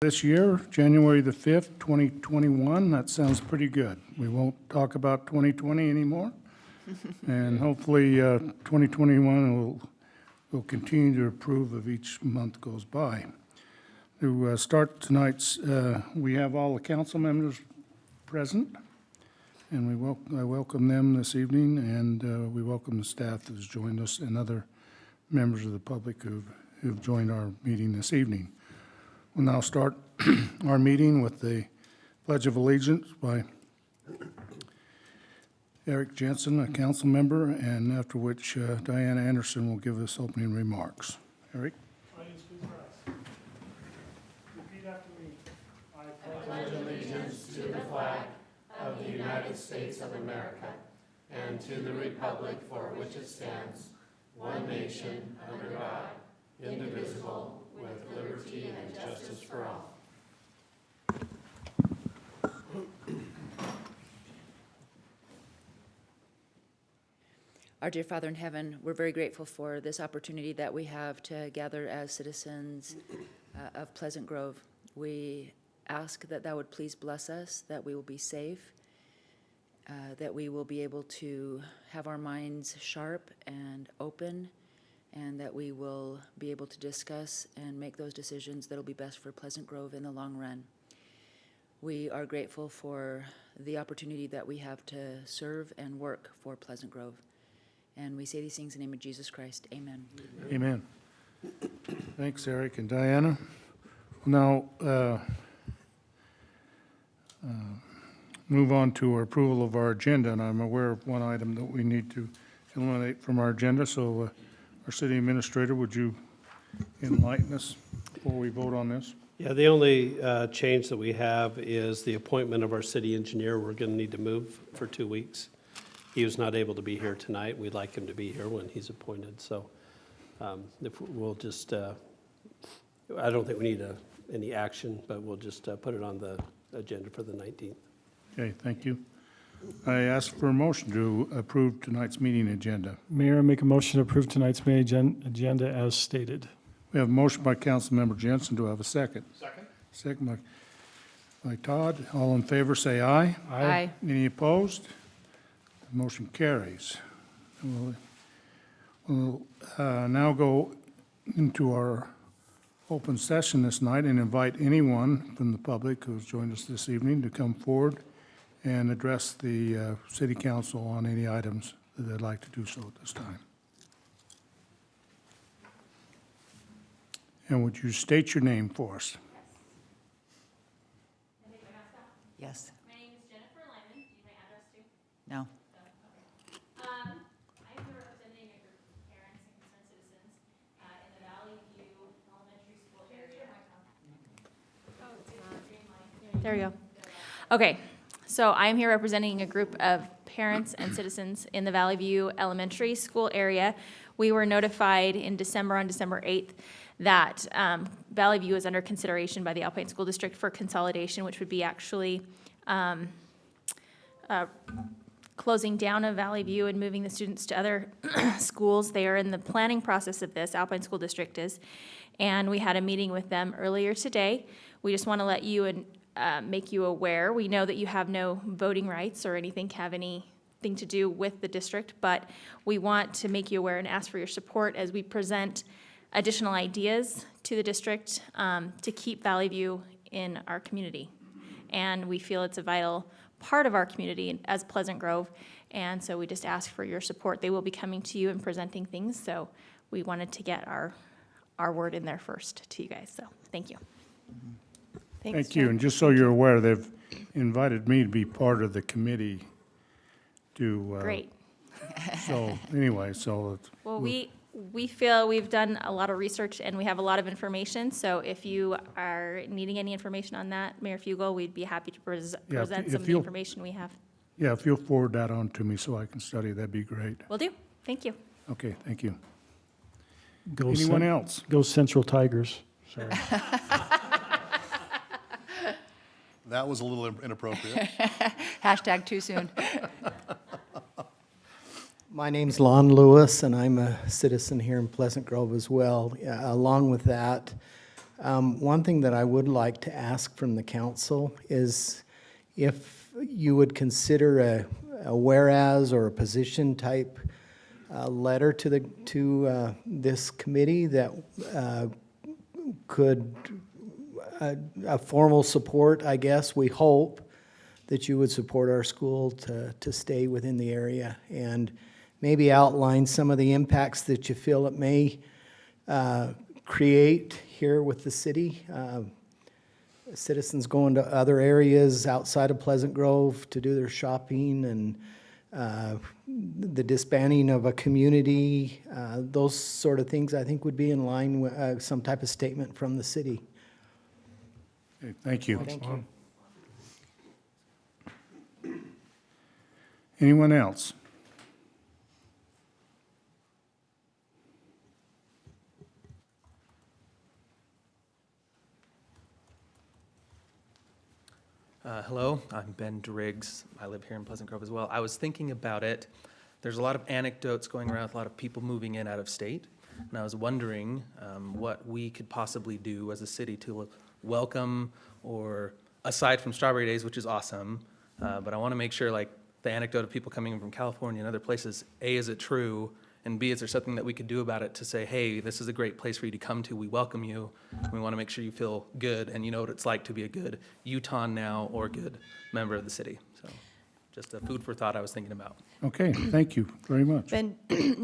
This year, January the 5th, 2021, that sounds pretty good. We won't talk about 2020 anymore. And hopefully 2021 will continue to improve as each month goes by. To start tonight's, we have all the council members present, and I welcome them this evening, and we welcome the staff that has joined us and other members of the public who've joined our meeting this evening. We'll now start our meeting with the Pledge of Allegiance by Eric Jensen, a council member, and after which Diana Anderson will give us opening remarks. Eric? Repeat after me. I pledge allegiance to the flag of the United States of America and to the republic for which it stands, one nation, under God, indivisible, with liberty and justice for all. Our dear Father in heaven, we're very grateful for this opportunity that we have to gather as citizens of Pleasant Grove. We ask that thou would please bless us, that we will be safe, that we will be able to have our minds sharp and open, and that we will be able to discuss and make those decisions that will be best for Pleasant Grove in the long run. We are grateful for the opportunity that we have to serve and work for Pleasant Grove. And we say these things in the name of Jesus Christ. Amen. Amen. Thanks, Eric and Diana. Now, move on to our approval of our agenda, and I'm aware of one item that we need to eliminate from our agenda, so our city administrator, would you enlighten us before we vote on this? Yeah, the only change that we have is the appointment of our city engineer. We're going to need to move for 2 weeks. He was not able to be here tonight. We'd like him to be here when he's appointed. So if we'll just, I don't think we need any action, but we'll just put it on the agenda for the 19th. Okay, thank you. I ask for a motion to approve tonight's meeting agenda. Mayor, I make a motion to approve tonight's meeting agenda as stated. We have a motion by Councilmember Jensen. Do I have a second? Second. Second by Todd. All in favor, say aye. Aye. Any opposed? The motion carries. We'll now go into our open session this night and invite anyone from the public who's joined us this evening to come forward and address the city council on any items that they'd like to do so at this time. And would you state your name for us? Yes. My name is Jennifer Lyman. Do you need my address too? No. I'm here representing a group of parents and concerned citizens in the Valley View Elementary School area. There we go. Okay, so I'm here representing a group of parents and citizens in the Valley View Elementary School area. We were notified in December, on December 8th, that Valley View is under consideration by the Alpine School District for consolidation, which would be actually closing down of Valley View and moving the students to other schools. They are in the planning process of this, Alpine School District is, and we had a meeting with them earlier today. We just want to let you and make you aware. We know that you have no voting rights or anything to do with the district, but we want to make you aware and ask for your support as we present additional ideas to the district to keep Valley View in our community. And we feel it's a vital part of our community as Pleasant Grove, and so we just ask for your support. They will be coming to you and presenting things, so we wanted to get our word in there first to you guys, so thank you. Thank you. And just so you're aware, they've invited me to be part of the committee to... Great. So anyway, so... Well, we feel we've done a lot of research and we have a lot of information, so if you are needing any information on that, Mayor Fugel, we'd be happy to present some of the information we have. Yeah, if you'll forward that on to me so I can study, that'd be great. Will do. Thank you. Okay, thank you. Go Anyone else? Go Central Tigers. Sorry. That was a little inappropriate. Hashtag too soon. My name's Lon Lewis, and I'm a citizen here in Pleasant Grove as well. Along with that, One thing that I would like to ask from the council is if you would consider a whereas or a position type letter to this committee that could, a formal support, I guess, we hope, that you would support our school to stay within the area, and maybe outline some of the impacts that you feel it may create here with the city. Citizens going to other areas outside of Pleasant Grove to do their shopping, and the disbanding of a community, those sort of things I think would be in line with some type of statement from the city. Okay, thank you. Thank you. Anyone else? Hello, I'm Ben Driggs. I live here in Pleasant Grove as well. I was thinking about it. There's a lot of anecdotes going around with a lot of people moving in out of state. And I was wondering what we could possibly do as a city to welcome, or aside from Strawberry Days, which is awesome, but I want to make sure, like, the anecdote of people coming in from California and other places, A, is it true? And B, is there something that we could do about it to say, hey, this is a great place for you to come to. We welcome you. We want to make sure you feel good and you know what it's like to be a good Utah now or good member of the city. So just a food for thought I was thinking about. Okay, thank you very much. Ben,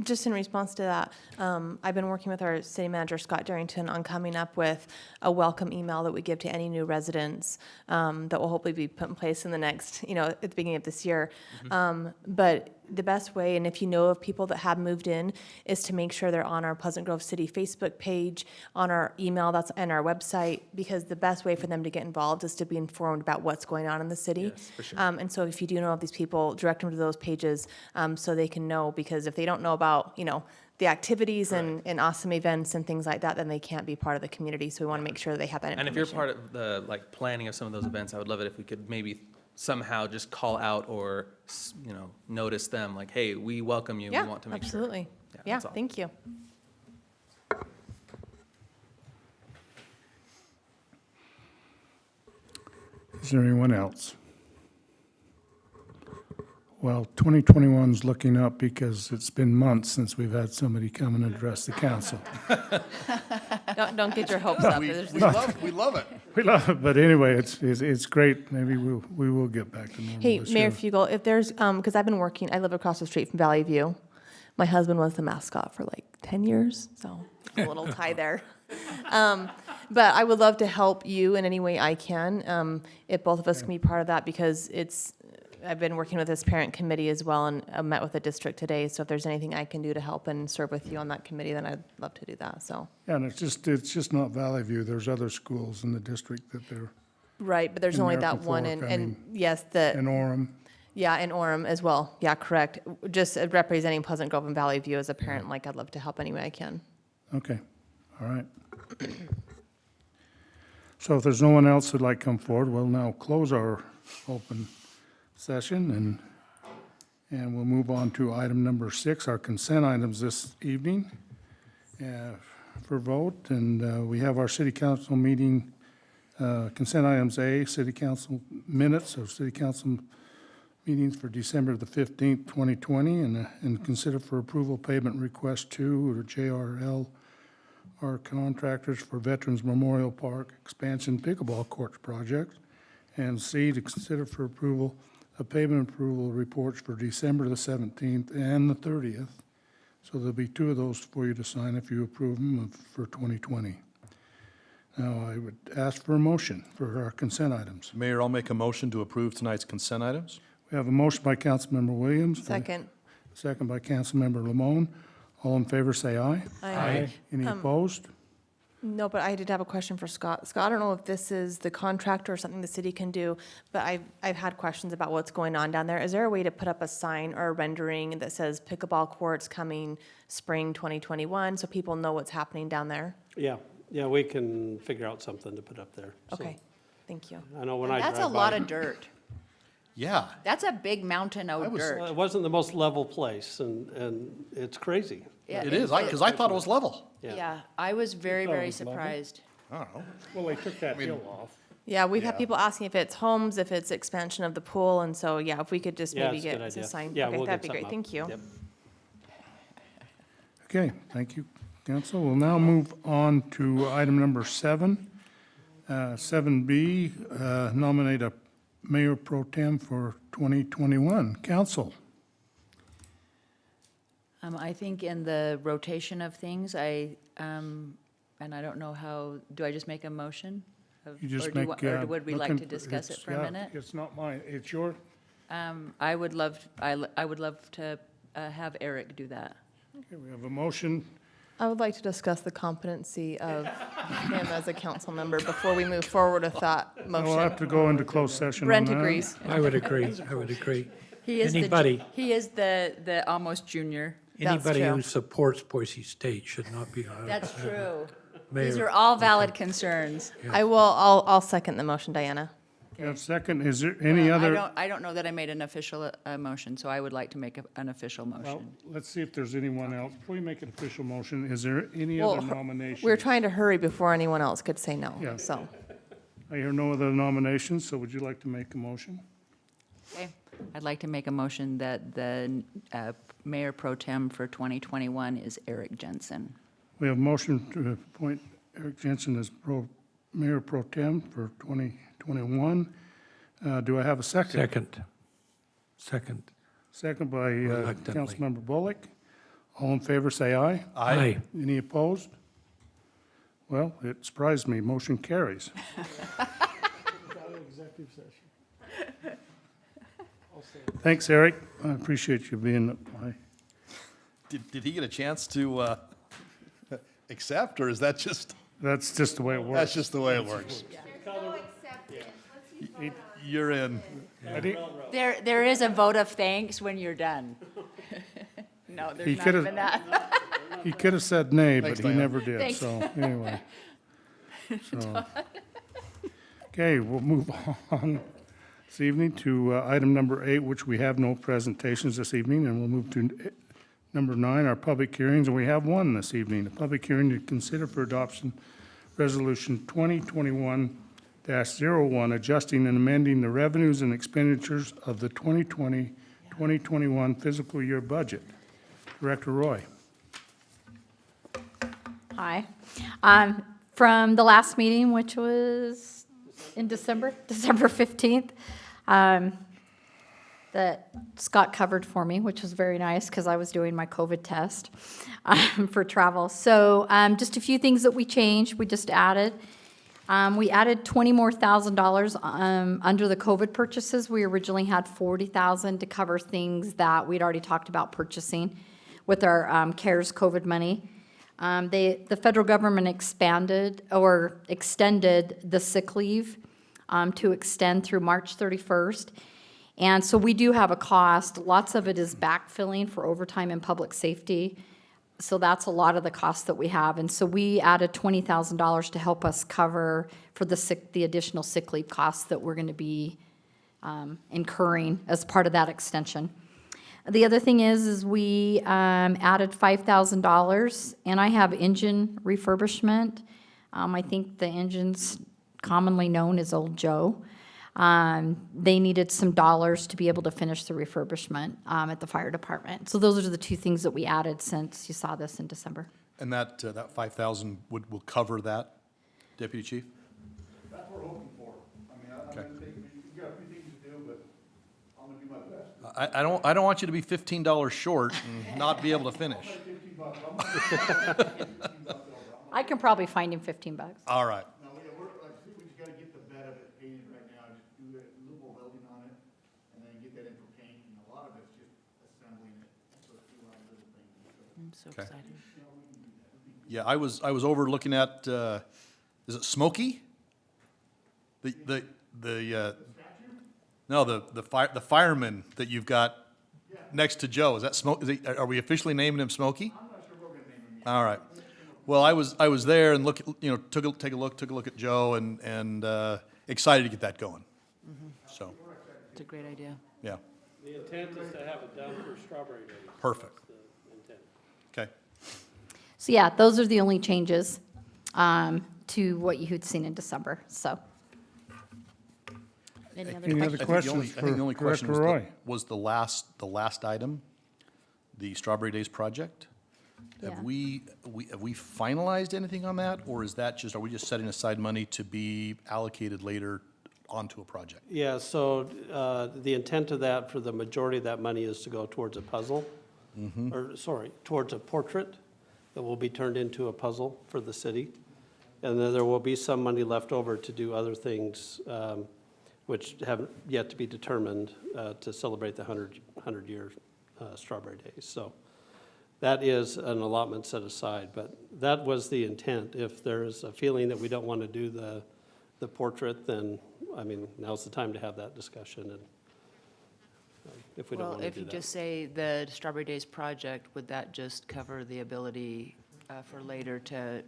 just in response to that, I've been working with our city manager, Scott Darrington, on coming up with a welcome email that we give to any new residents that will hopefully be put in place in the next, at the beginning of this year. But the best way, and if you know of people that have moved in, is to make sure they're on our Pleasant Grove City Facebook page, on our email that's and our website, because the best way for them to get involved is to be informed about what's going on in the city. Yes, for sure. And so if you do know of these people, direct them to those pages so they can know, because if they don't know about, the activities and awesome events and things like that, then they can't be part of the community. So we want to make sure that they have that And information. if you're part of the planning of some of those events, I would love it if we could maybe somehow just call out or, notice them like, hey, we welcome you. Yeah, We want to make absolutely. sure. Yeah, that's all. thank you. Is there anyone else? Well, 2021's looking up because it's been months since we've had somebody come and address the council. Don't get your hopes up. We There's- love it. We love it, but anyway, it's great. Maybe we will get back to normal Hey, this Mayor year. Fugel, if there's, because I've been working, I live across the street from Valley View. My husband was the mascot for like 10 years, so a little tie there. But I would love to help you in any way I can, if both of us can be part of that, because I've been working with this parent committee as well, and I met with the district today, so if there's anything I can do to help and serve with you on that committee, then I'd love to do that, so. Yeah, and it's just not Valley View. There's other schools in the district that they're, Right, but there's In only there that one, before, I and mean, yes, in Orem. yeah, and Orem as well, yeah, correct. Just representing Pleasant Grove and Valley View as a parent, like, I'd love to help any way I can. Okay, all right. So if there's no one else who'd like to come forward, we'll now close our open session, and we'll move on to item number 6, our consent items this evening for vote. And we have our city council meeting, consent items A, city council minutes of city council meetings for December the 15th, 2020, and consider for approval payment request 2, or JRL, our contractors for Veterans Memorial Park Expansion Pickleball Courts Project. And C, to consider for approval of payment approval reports for December the 17th and the 30th. So there'll be 2 of those for you to sign if you approve them for 2020. Now, I would ask for a motion for our consent items. Mayor, I'll make a motion to approve tonight's consent items. We have a motion by Councilmember Williams. Second. Second by Councilmember Lamone. All in favor, say aye. Aye. Any opposed? No, but I did have a question for Scott. Scott, I don't know if this is the contractor or something the city can do, but I've had questions about what's going on down there. Is there a way to put up a sign or a rendering that says pickleball courts coming spring 2021, so people know what's happening down there? Yeah, we can figure out something to put up there. So, Okay, thank you. I know when I drive That's a by- lot of dirt. Yeah. That's a big mountain of Well, dirt. it wasn't the most level place, and it's crazy. Yeah, It is, because I thought it was level. Yeah, I was very, Oh, very it's level? surprised. I don't know. Well, they took that hill off. Yeah, we've had Yeah. people asking if it's homes, if it's expansion of the pool, and so, yeah, if we could just Yeah, maybe it's a get good a idea. sign. Yeah, Okay, we'll that'd get be great, something thank you. Yep. Okay, thank you, council. We'll now move on to item number 7. 7B, nominate a mayor pro tem for 2021. Council, I think in the rotation of things, and I don't know how, do I just make a motion? you just Or do you make. wa- Or would we like looking to for- discuss it it's- for a yeah, minute? It's not mine, it's your, I would love to have Eric do that. okay, we have a motion. I would like to discuss the competency of him as a council member before we move forward with that We'll have motion. to go into closed session on Brent that. agrees. I would agree, I would agree. He is Anybody. He is the almost junior. That's Anybody true. who supports Boise State should not be on. That's true. Mayor. These are all valid concerns. I'll second the motion, Diana. We have second, is there any Well, other? I don't know that I made an official motion, so I would like to make an official Well, motion. let's see if there's anyone else. Before you make an official motion, is there any Well, other nominations? We're trying to hurry before anyone else could say no, Yeah. so. I hear no other nominations, so would you like to make a motion? Okay. I'd like to make a motion that the mayor pro tem for 2021 is Eric Jensen. We have a motion to appoint Eric Jensen as mayor pro tem for 2021. Do I have a second? Second. Second by Reluctantly. Councilmember Bullock. All in favor, say aye. Aye. Any opposed? Well, it surprised me. Motion carries. Thanks, Eric. I appreciate you being my, Did he get a chance to accept, or is that just, that's just the way it that's works. just the way it works? You're in. I think- There is a vote of thanks when you're done. No, He there's not could've- even that. He could have said nay, but Thanks, he Diane. never did, Thanks. so, anyway. So, okay, we'll move on this evening to item number 8, which we have no presentations this evening, and we'll move to number 9, our public hearings, and we have one this evening, a public hearing to consider for adoption Resolution 2021-01, adjusting and amending the revenues and expenditures of the 2020-2021 fiscal year budget. Director Roy. Hi. From the last meeting, which was in December 15th, that Scott covered for me, which was very nice because I was doing my COVID test for travel. So just a few things that we changed, we just added. We added $20,000 under the COVID purchases. We originally had $40,000 to cover things that we'd already talked about purchasing with our CARES COVID money. The federal government extended the sick leave to extend through March 31st. And so we do have a cost. Lots of it is backfilling for overtime in public safety. So that's a lot of the cost that we have. And so we added $20,000 to help us cover for the additional sick leave costs that we're going to be incurring as part of that extension. The other thing is we added $5,000, and I have engine refurbishment. I think the engine's commonly known as Old Joe. They needed some dollars to be able to finish the refurbishment at the fire department. So those are the two things that we added since you saw this in December. And that 5,000 will cover that, Deputy Chief? That's what we're hoping for. I mean, I'm gonna take, you got a few things to do, but I'm gonna do my best. I don't want you to be $15 short and not be able to finish. I can probably find him $15. All right. No, I think we just gotta get the bed of it painted right now, just do a little welding on it, and then get that into paint, and a lot of it's just assembling it, so it's a lot of little things. I'm so Okay. excited. Yeah, I was over looking at, is it Smokey? No, the fireman that you've got next to Joe, is that are we officially naming him Smokey? I'm not sure we're gonna name him yet. All right. Well, I was there and took a look at Joe and excited to get that going. So, It's a great idea. yeah, The intent is to have it done for Strawberry Days. perfect. That's the intent. Okay. So yeah, those are the only changes to what you had seen in December, so. Any other Any questions? other I think the questions only- I think the only for question Director Roy? was the last item, the Strawberry Days project. Yeah. Have we finalized anything on that, or is that just, are we just setting aside money to be allocated later onto a project? Yeah, so the intent of that, for the majority of that money, is to go towards a puzzle, or, sorry, towards a portrait that will be turned into a puzzle for the city. And then there will be some money left over to do other things, which have yet to be determined, to celebrate the 100-year Strawberry Days. So that is an allotment set aside, but that was the intent. If there's a feeling that we don't want to do the portrait, then, I mean, now's the time to have that discussion, and if we don't Well, want to if do you that. just say the Strawberry Days project, would that just cover the ability for later to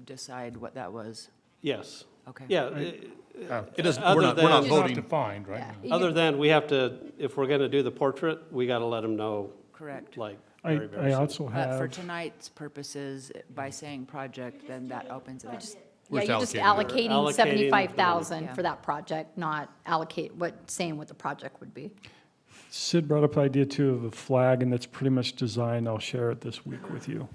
decide what that was? Yes. Okay. Yeah. It doesn't, Other we're not than- It's not voting. defined, right? now. Other than, we have to, if we're going to do the portrait, we got to let them know, Correct. like, I, very, very I soon. also But for have, tonight's purposes, by saying project, then that opens it up. We're Yeah, you're just allocating allocating Allocating 75,000 Yeah. for that project, not saying what the project would be. Sid brought up the idea too of a flag, and that's pretty much designed, I'll share it this week with you.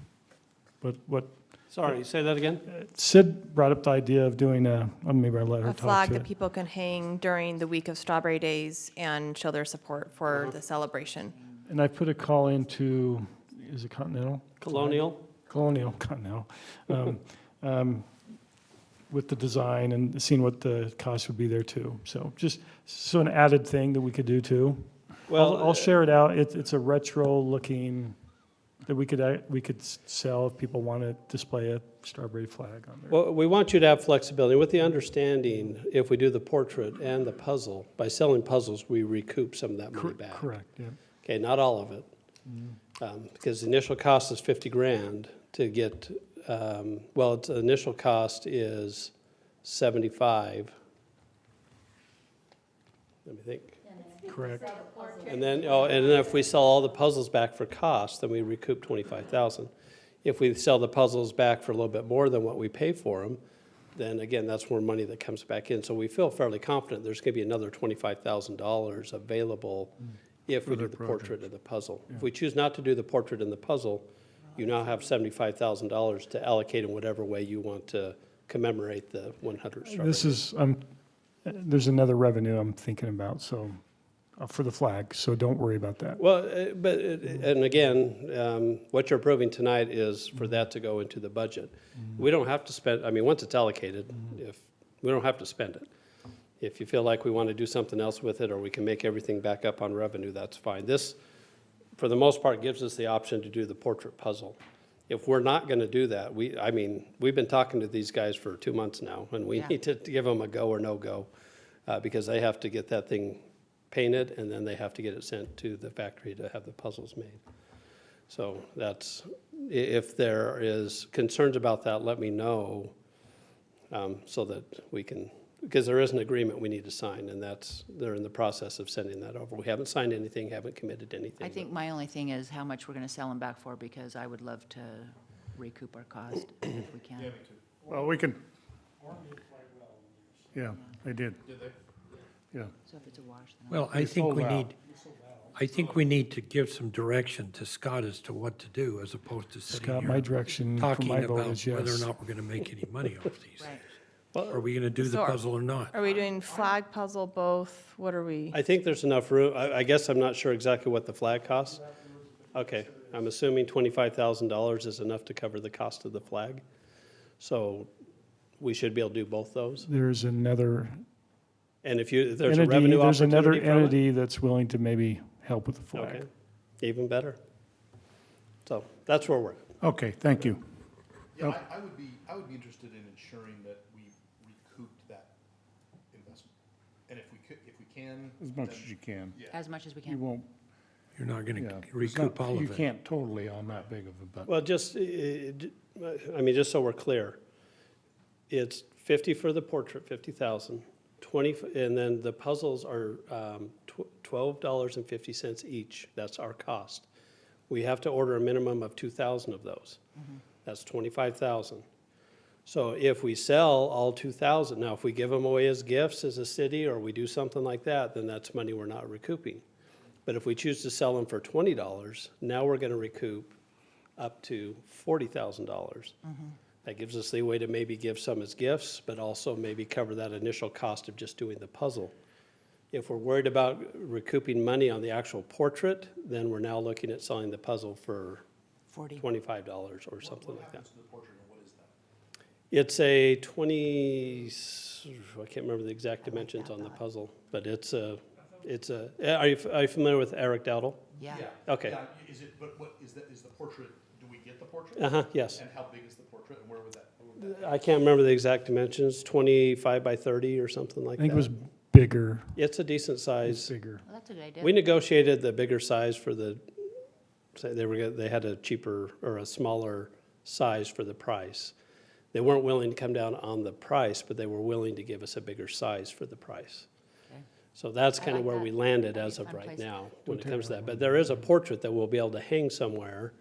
But what, Sorry, say that again? Sid brought up the idea of doing maybe I'll let her A talk flag to that it. people can hang during the week of Strawberry Days and show their support for the celebration. And I put a call into, is it Continental? Colonial? Continental, with the design and seeing what the cost would be there too. So so an added thing that we could do too. Well, I'll share it out. It's a retro looking, that we could sell if people want to display a strawberry flag on there. Well, we want you to have flexibility, with the understanding, if we do the portrait and the puzzle, by selling puzzles, we recoup some of that money back. Correct, yeah. Okay, not all of it. Because the initial cost is 50 grand to get, its initial cost is 75. Let me think. Correct. And then if we sell all the puzzles back for cost, then we recoup 25,000. If we sell the puzzles back for a little bit more than what we pay for them, then again, that's more money that comes back in. So we feel fairly confident there's going to be another $25,000 available if we do the portrait of the puzzle. If we choose not to do the portrait and the puzzle, you now have $75,000 to allocate in whatever way you want to commemorate the 100th Strawberry This is, there's another revenue I'm thinking about, so, for the flag, so don't worry about that. Well, and again, what you're approving tonight is for that to go into the budget. We don't have to spend, I mean, once it's allocated, we don't have to spend it. If you feel like we want to do something else with it, or we can make everything back up on revenue, that's fine. This, for the most part, gives us the option to do the portrait puzzle. If we're not going to do that, we've been talking to these guys for 2 months now, and we need to give them a go or no go, because they have to get that thing painted, and then they have to get it sent to the factory to have the puzzles made. So that's, if there is concerns about that, let me know, so that we can, because there is an agreement we need to sign, and they're in the process of sending that over. We haven't signed anything, haven't committed anything. I think my only thing is how much we're going to sell them back for, because I would love to recoup our cost if we can. Well, we can. Yeah, they did. Yeah. So if it's a wash, then Well, I think we need to give some direction to Scott as to what to do, as opposed to sitting Scott, my here direction for talking my vote about is whether or yes. not we're gonna make any money off these Right. things. Are we gonna do the So- puzzle or not? Are we doing flag, puzzle, both? What are we? I think there's enough room. I guess I'm not sure exactly what the flag costs. Okay, I'm assuming $25,000 is enough to cover the cost of the flag. So we should be able to do both those. There's another And if there's a entity, revenue there's another opportunity from it, entity that's willing to maybe help with the flag. okay, even better. So that's where we're at. Okay, thank you. Yeah, I would be interested in ensuring that we recouped that investment. And if we can. As much as you can. as much as we You can. won't, You're not yeah. gonna it's recoup not- all You of it. can't totally on that big of a, but. Well, just so we're clear, it's 50 for the portrait, 50,000, 20, and then the puzzles are $12.50 each. That's our cost. We have to order a minimum of 2,000 of those. That's 25,000. So if we sell all 2,000, now if we give them away as gifts as a city, or we do something like that, then that's money we're not recouping. But if we choose to sell them for $20, now we're gonna recoup up to $40,000. That gives us leeway to maybe give some as gifts, but also maybe cover that initial cost of just doing the puzzle. If we're worried about recouping money on the actual portrait, then we're now looking at selling the puzzle for $25 or something like that. It's a 20, I can't remember the exact dimensions on the puzzle, but it's a, are you familiar with Eric Dowdle? Yeah. Okay. Yeah, is it, but what, is the portrait, do we get the portrait? Yes. And how big is the portrait, and where would that? I can't remember the exact dimensions, 25 by 30 or something like I think that. it was bigger. It's a decent size. Bigger. Well, that's a good idea. We negotiated the bigger size for the, say they had a cheaper or a smaller size for the price. They weren't willing to come down on the price, but they were willing to give us a bigger size for the price. Okay. So that's I kind of like where that. we landed That'd as be a of fun right place. now when it comes to that. But there is a portrait that we'll be able to hang somewhere,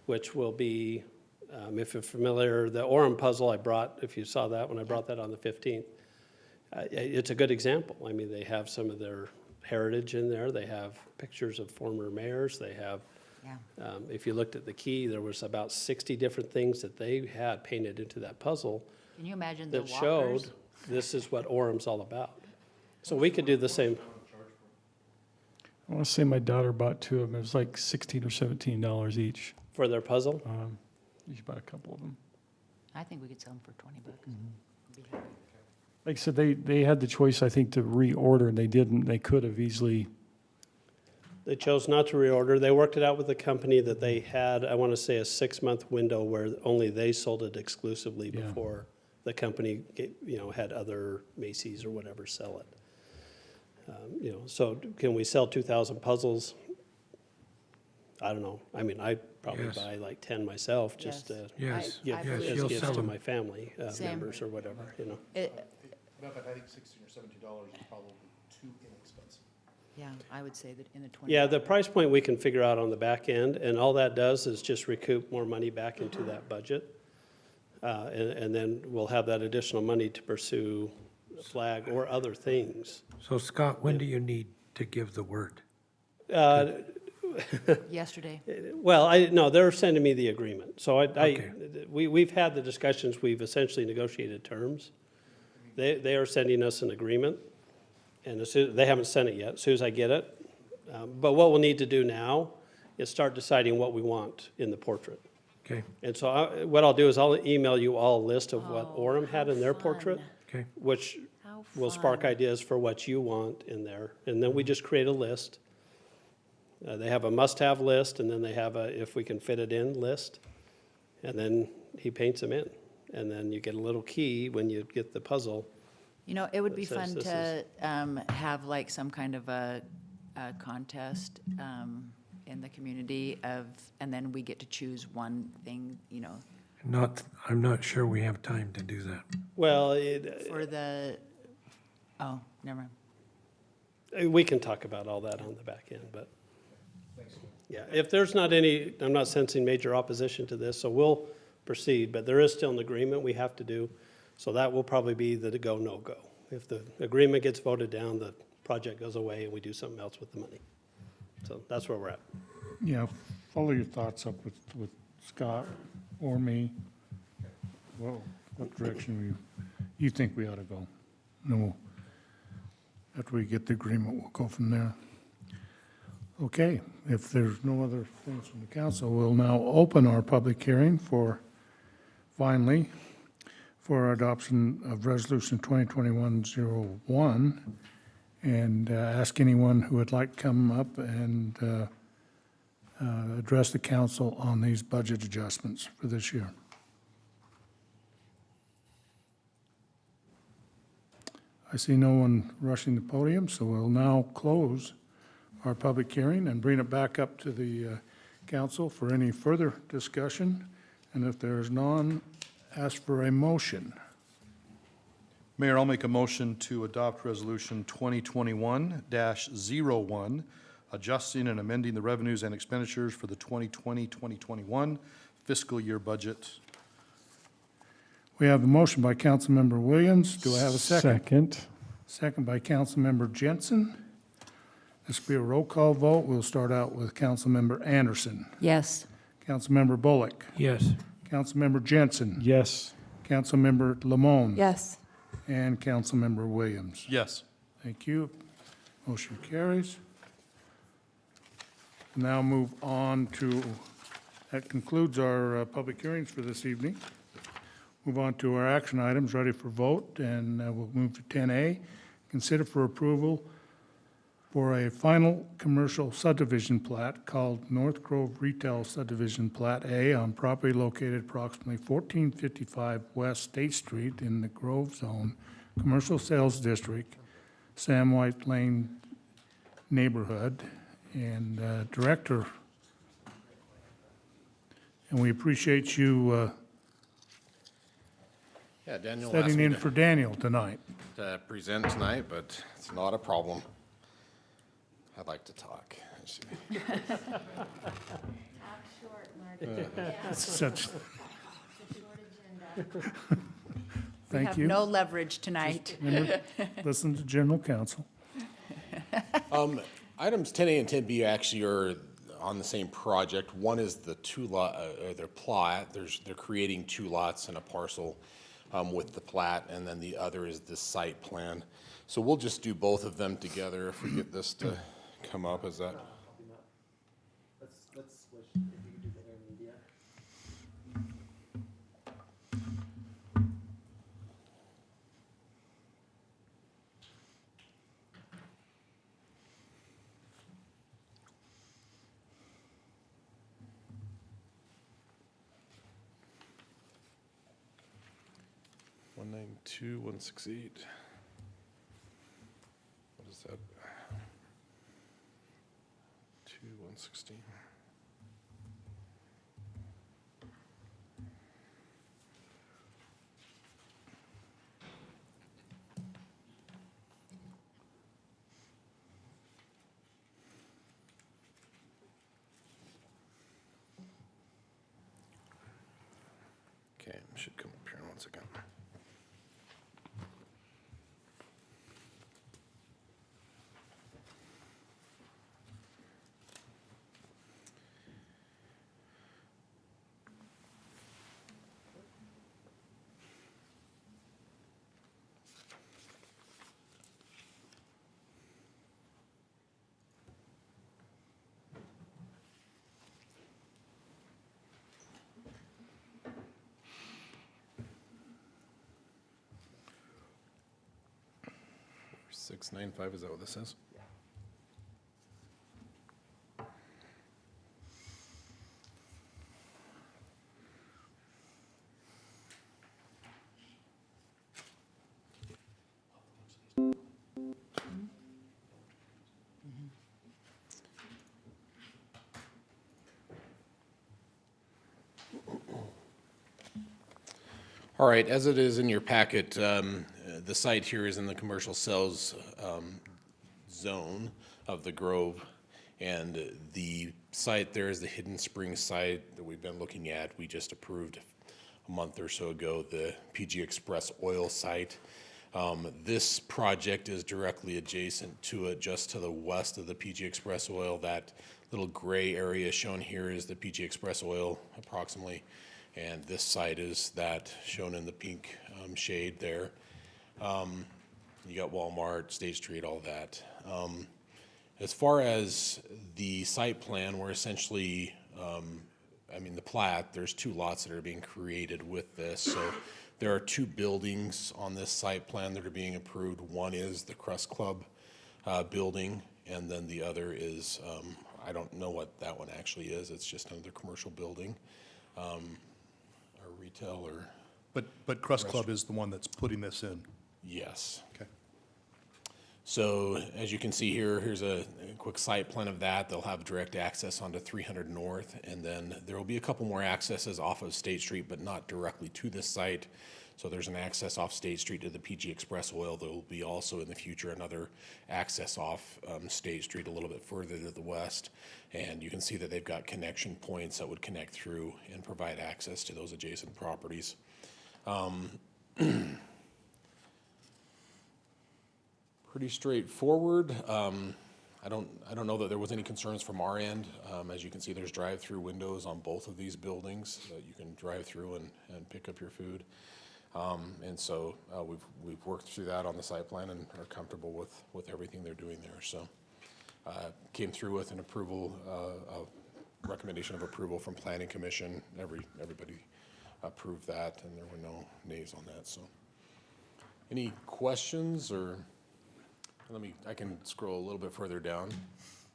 which will be, if you're familiar, the Orem puzzle I brought, if you saw that when I brought that on the 15th, it's a good example. I mean, they have some of their heritage in there. They have pictures of former mayors. They have, Yeah. if you looked at the key, there was about 60 different things that they had painted into that puzzle Can you imagine the that showed walkers? this is what Orem's all about. So we could do the same. I want to say my daughter bought two of them. It was like $16 or $17 each. For their puzzle? She bought a couple of them. I think we could sell them for $20. Be happy. Like I said, they had the choice, I think, to reorder, and they didn't. They could have easily. They chose not to reorder. They worked it out with the company that they had, I want to say, a 6-month window where only they sold it exclusively Yeah. before the company, had other Macy's or whatever sell it. So can we sell 2,000 puzzles? I don't know. I mean, I'd probably Yes. buy like 10 myself, just Yes. to Yes, I give believe as you. you'll gifts sell to them. my family Same. members or whatever, No, but I think $16 or $17 is probably too inexpensive. Yeah, I would say that in the 20. Yeah, the price point we can figure out on the back end, and all that does is just recoup more money back into that budget. And then we'll have that additional money to pursue a flag or other things. So Scott, when do you need to give the word? Yesterday. Well, no, they're sending me the agreement. So Okay. we've had the discussions, we've essentially negotiated terms. They are sending us an agreement, and they haven't sent it yet, as soon as I get it. But what we'll need to do now is start deciding what we want in the portrait. Okay, And so what I'll do is I'll email you all a list of what Orem had in their fun. portrait, okay. which How will spark fun. ideas for what you want in there. And then we just create a list. They have a must-have list, and then they have a if we can fit it in list. And then he paints them in. And then you get a little key when you get the puzzle. It would that be says fun this to have like some kind of a contest in the community and then we get to choose one thing, I'm not sure we have time to do that. Well, for the, oh, never mind. we can talk about all that on the back end, but. Yeah, if there's not any, I'm not sensing major opposition to this, so we'll proceed, but there is still an agreement we have to do. So that will probably be the go, no-go. If the agreement gets voted down, the project goes away and we do something else with the money. So that's where we're at. Yeah, follow your thoughts up with Scott or me. Well, what direction you think we ought to go? And then we'll, after we get the agreement, we'll go from there. Okay, if there's no other things from the council, we'll now open our public hearing for our adoption of Resolution 2021-01, and ask anyone who would like to come up and address the council on these budget adjustments for this year. I see no one rushing the podium, so we'll now close our public hearing and bring it back up to the council for any further discussion. And if there is none, ask for a motion. Mayor, I'll make a motion to adopt Resolution 2021-01, adjusting and amending the revenues and expenditures for the 2020-2021 fiscal year budget. We have a motion by Councilmember Williams. Do I have a second? Second. Second by Councilmember Jensen. This will be a roll call vote. We'll start out with Councilmember Anderson, Yes. Councilmember Bullock, Yes. Councilmember Jensen, Yes. Councilmember Lamone, Yes. and Councilmember Williams. Yes. Thank you. Motion carries. Now move on to, that concludes our public hearings for this evening. Move on to our action items ready for vote, and we'll move to 10A. Consider for approval for a final commercial subdivision plat called North Grove Retail Subdivision Plat A on property located approximately 1455 West State Street in the Grove Zone Commercial Sales District, Sam White Lane neighborhood. And Director, and we appreciate you Yeah, Daniel asked setting me in for Daniel tonight. to present tonight, but it's not a problem. I'd like to talk. Such, We thank have you. no leverage tonight. Remember, listen to General Counsel. Items 10A and 10B actually are on the same project. One is the two lot, their plat. They're creating two lots in a parcel with the plat, and then the other is the site plan. So we'll just do both of them together if we get this to come up as that. Let's switch, if you could do the air media. One 192, 168. What is that? 2, 116. Okay, should come up here in 1 second. Six 9.5, is that what this is? All right, as it is in your packet, the site here is in the commercial sales zone of the Grove. And the site there is the Hidden Springs site that we've been looking at. We just approved a month or so ago the PG Express oil site. This project is directly adjacent to it, just to the west of the PG Express oil. That little gray area shown here is the PG Express oil approximately. And this site is that shown in the pink shade there. You got Walmart, State Street, all that. As far as the site plan, we're essentially, the plat, there's two lots that are being created with this. So there are two buildings on this site plan that are being approved. One is the Crust Club building, and then the other is, I don't know what that one actually is. It's just another commercial building. Retail or? But Crust Club is the one that's putting this in. Yes. Okay. So as you can see here, here's a quick site plan of that. They'll have direct access onto 300 North, and then there will be a couple more accesses off of State Street, but not directly to this site. So there's an access off State Street to the PG Express oil. There will be also in the future another access off State Street a little bit further to the west. And you can see that they've got connection points that would connect through and provide access to those adjacent properties. Pretty straightforward. I don't know that there was any concerns from our end. As you can see, there's drive-through windows on both of these buildings that you can drive through and pick up your food. And so we've worked through that on the site plan and are comfortable with everything they're doing there. So came through with an approval, a recommendation of approval from Planning Commission. Everybody approved that, and there were no nays on that. So any questions or? I can scroll a little bit further down.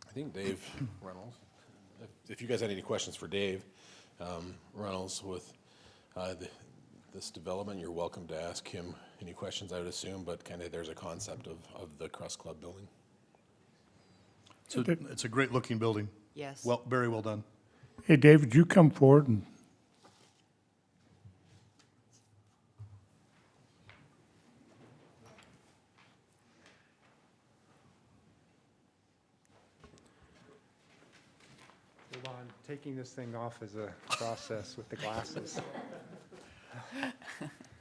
I think Dave Reynolds, if you guys had any questions for Dave Reynolds with this development, you're welcome to ask him any questions, I would assume, but kind of there's a concept of the Crust Club building. So it's a great looking building. Yes. Well, very well done. Hey, David, you come forward and Hold on, taking this thing off is a process with the glasses.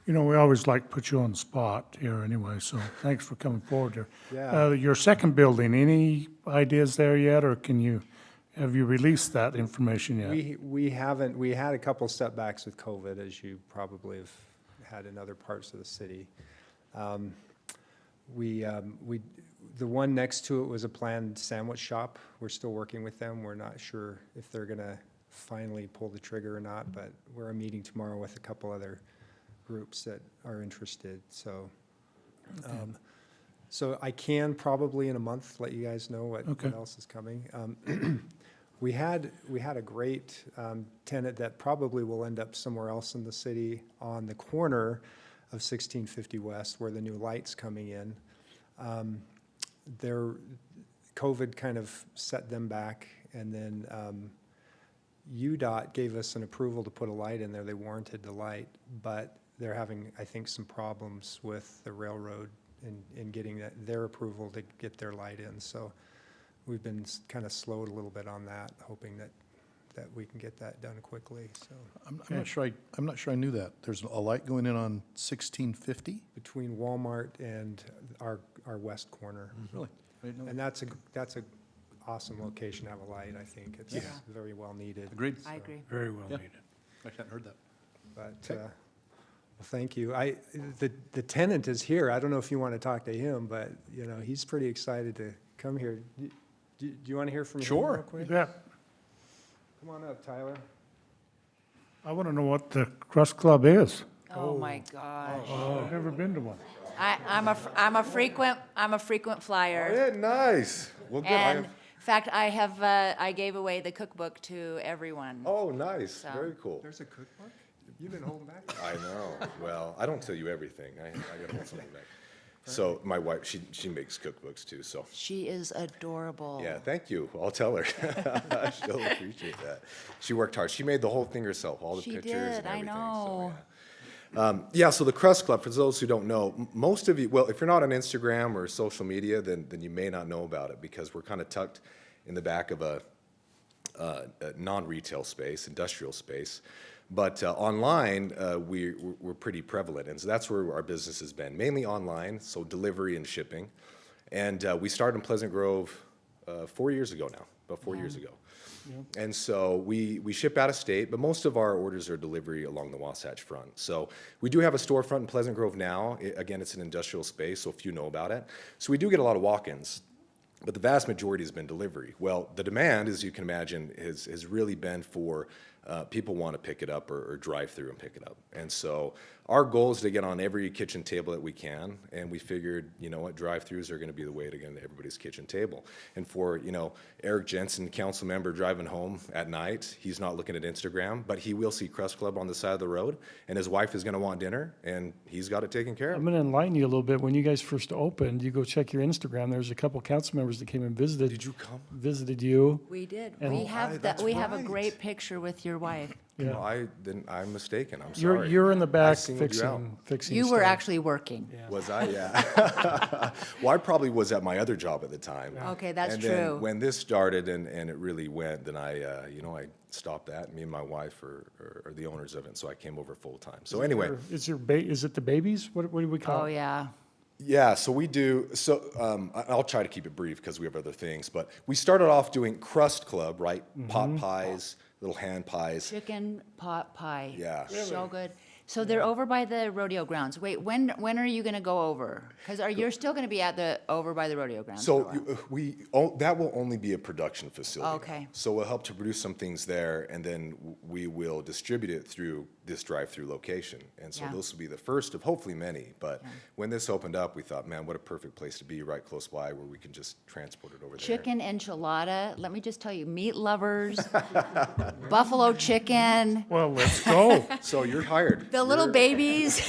you know, we always like to put you on the spot here anyway, so thanks for coming forward here. Yeah. Your second building, any ideas there yet, or have you released that information yet? We haven't, we had a couple setbacks with COVID, as you probably have had in other parts of the city. The one next to it was a planned sandwich shop. We're still working with them. We're not sure if they're gonna finally pull the trigger or not, but we're meeting tomorrow with a couple other groups that are interested, so. So I can probably in a month let you guys know what else is coming. We had a great tenant that probably will end up somewhere else in the city on the corner of 1650 West where the new light's coming in. Their COVID kind of set them back, and then UDOT gave us an approval to put a light in there. They warranted the light, but they're having, I think, some problems with the railroad in getting their approval to get their light in. So we've been kind of slowed a little bit on that, hoping that we can get that done quickly. So I'm not sure I knew that. There's a light going in on 1650? between Walmart and our west corner. Really? I didn't know And that's a awesome location to have a light, I think. It's very well needed. Agreed. I agree. Very well Yeah. needed. I hadn't heard that. But, well, thank you. The tenant is here. I don't know if you want to talk to him, but, you know, he's pretty excited to come here. Do you want to hear from him Sure. real quick? Yeah, Come on up, Tyler. I want to know what the Crust Club is. Oh, my gosh. I've never been to one. I'm a frequent flyer. Yeah, nice. Well, good. And in fact, I gave away the cookbook to everyone. Oh, nice. So- Very cool. There's a cookbook? You've been holding back? I know. Well, I don't tell you everything. I gotta hold something back. So my wife, she makes cookbooks too, so. She is adorable. Yeah, thank you. I'll tell her. She'll appreciate that. She worked hard. She made the whole thing herself, all the She pictures did, and I everything. know. So, yeah, so the Crust Club, for those who don't know, most of you, well, if you're not on Instagram or social media, then you may not know about it because we're kind of tucked in the back of a non-retail space, industrial space. But online, we're pretty prevalent, and so that's where our business has been, mainly online, so delivery and shipping. And we started in Pleasant Grove 4 years ago now, about 4 years ago. And so we ship out of state, but most of our orders are delivery along the Wasatch Front. So we do have a storefront in Pleasant Grove now. Again, it's an industrial space, so few know about it. So we do get a lot of walk-ins, but the vast majority has been delivery. Well, the demand, as you can imagine, has really been for people want to pick it up or drive through and pick it up. And so our goal is to get on every kitchen table that we can, and we figured, you know what, drive-throughs are going to be the way to get into everybody's kitchen table. And for, you know, Eric Jensen, council member, driving home at night, he's not looking at Instagram, but he will see Crust Club on the side of the road, and his wife is going to want dinner, and he's got it taken care of. I'm going to enlighten you a little bit. When you guys first opened, you go check your Instagram. There's a couple council members that came and visited. Did you come? Visited you. We did. And- We have that's we have a right. great picture with your wife. Yeah. No, I'm mistaken, I'm You're, sorry. you're in the I back singled you out. fixing You were stuff. actually working. Was I? Yeah. Well, I probably was at my other job at the time. Okay, that's And then true. when this started and it really went, then I stopped that. Me and my wife are the owners of it, so I came over full time. So anyway, Is it the babies? What do we call Oh, it? yeah. yeah, so we do, I'll try to keep it brief because we have other things, but we started off doing crust club, right? Pot pies, little hand pies. Chicken pot pie. Yeah. So good. So they're over by the rodeo grounds. Wait, when are you gonna go over? Because you're still gonna be over by the rodeo grounds? for a while? That will only be a production facility. Okay. So we'll help to produce some things there, and then we will distribute it through this drive-through location. And so Yeah. those will be the first of hopefully many. But when this opened up, we thought, man, what a perfect place to be, right close by, where we can just transport it over there. Chicken enchilada, let me just tell you, meat lovers, buffalo chicken, Well, let's go. So you're hired. the little babies.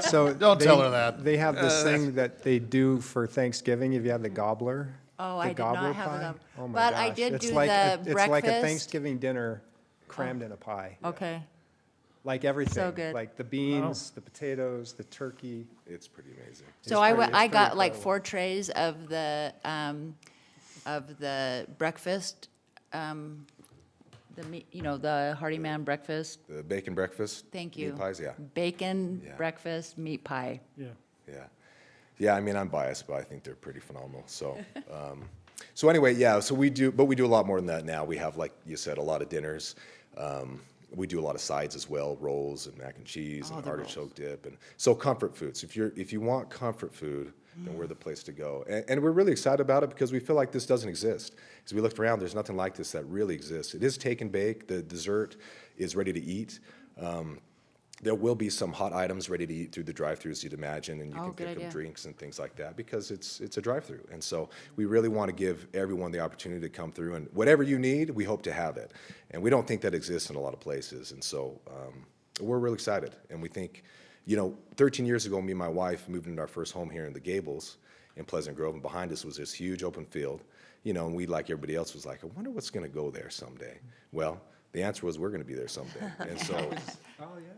So Don't tell her that. They have this thing that they do for Thanksgiving, if you have the gobbler. Oh, the I did not gobbler have the pie. gobbler. Oh my But I gosh. did It's do like the It's like a breakfast. Thanksgiving dinner crammed in a pie. Okay. Like everything. good. Like the beans, the potatoes, the turkey. It's pretty amazing. So It's pretty I got like incredible. 4 trays of the breakfast, the meat, the Hearty Man breakfast. The bacon breakfast. Thank you. Meat pies, yeah. Bacon Yeah. breakfast meat pie. Yeah. Yeah. Yeah, I mean, I'm biased, but I think they're pretty phenomenal. So, so anyway, yeah, so we do a lot more than that now. We have, like you said, a lot of dinners. We do a lot of sides as well, rolls and mac and cheese and artichoke dip. And so comfort foods. If you want comfort food, then we're the place to go. And we're really excited about it because we feel like this doesn't exist. As we looked around, there's nothing like this that really exists. It is take and bake. The dessert is ready to eat. There will be some hot items ready to eat through the drive-thru, as you'd imagine, and you can good pick idea. up drinks and things like that because it's a drive-thru. And so we really want to give everyone the opportunity to come through, and whatever you need, we hope to have it. And we don't think that exists in a lot of places, and so we're really excited. And we think, 13 years ago, me and my wife moved into our first home here in the Gables in Pleasant Grove, and behind us was this huge open field, and we, like everybody else, was like, I wonder what's going to go there someday. Well, the answer was we're going to be there someday. And so,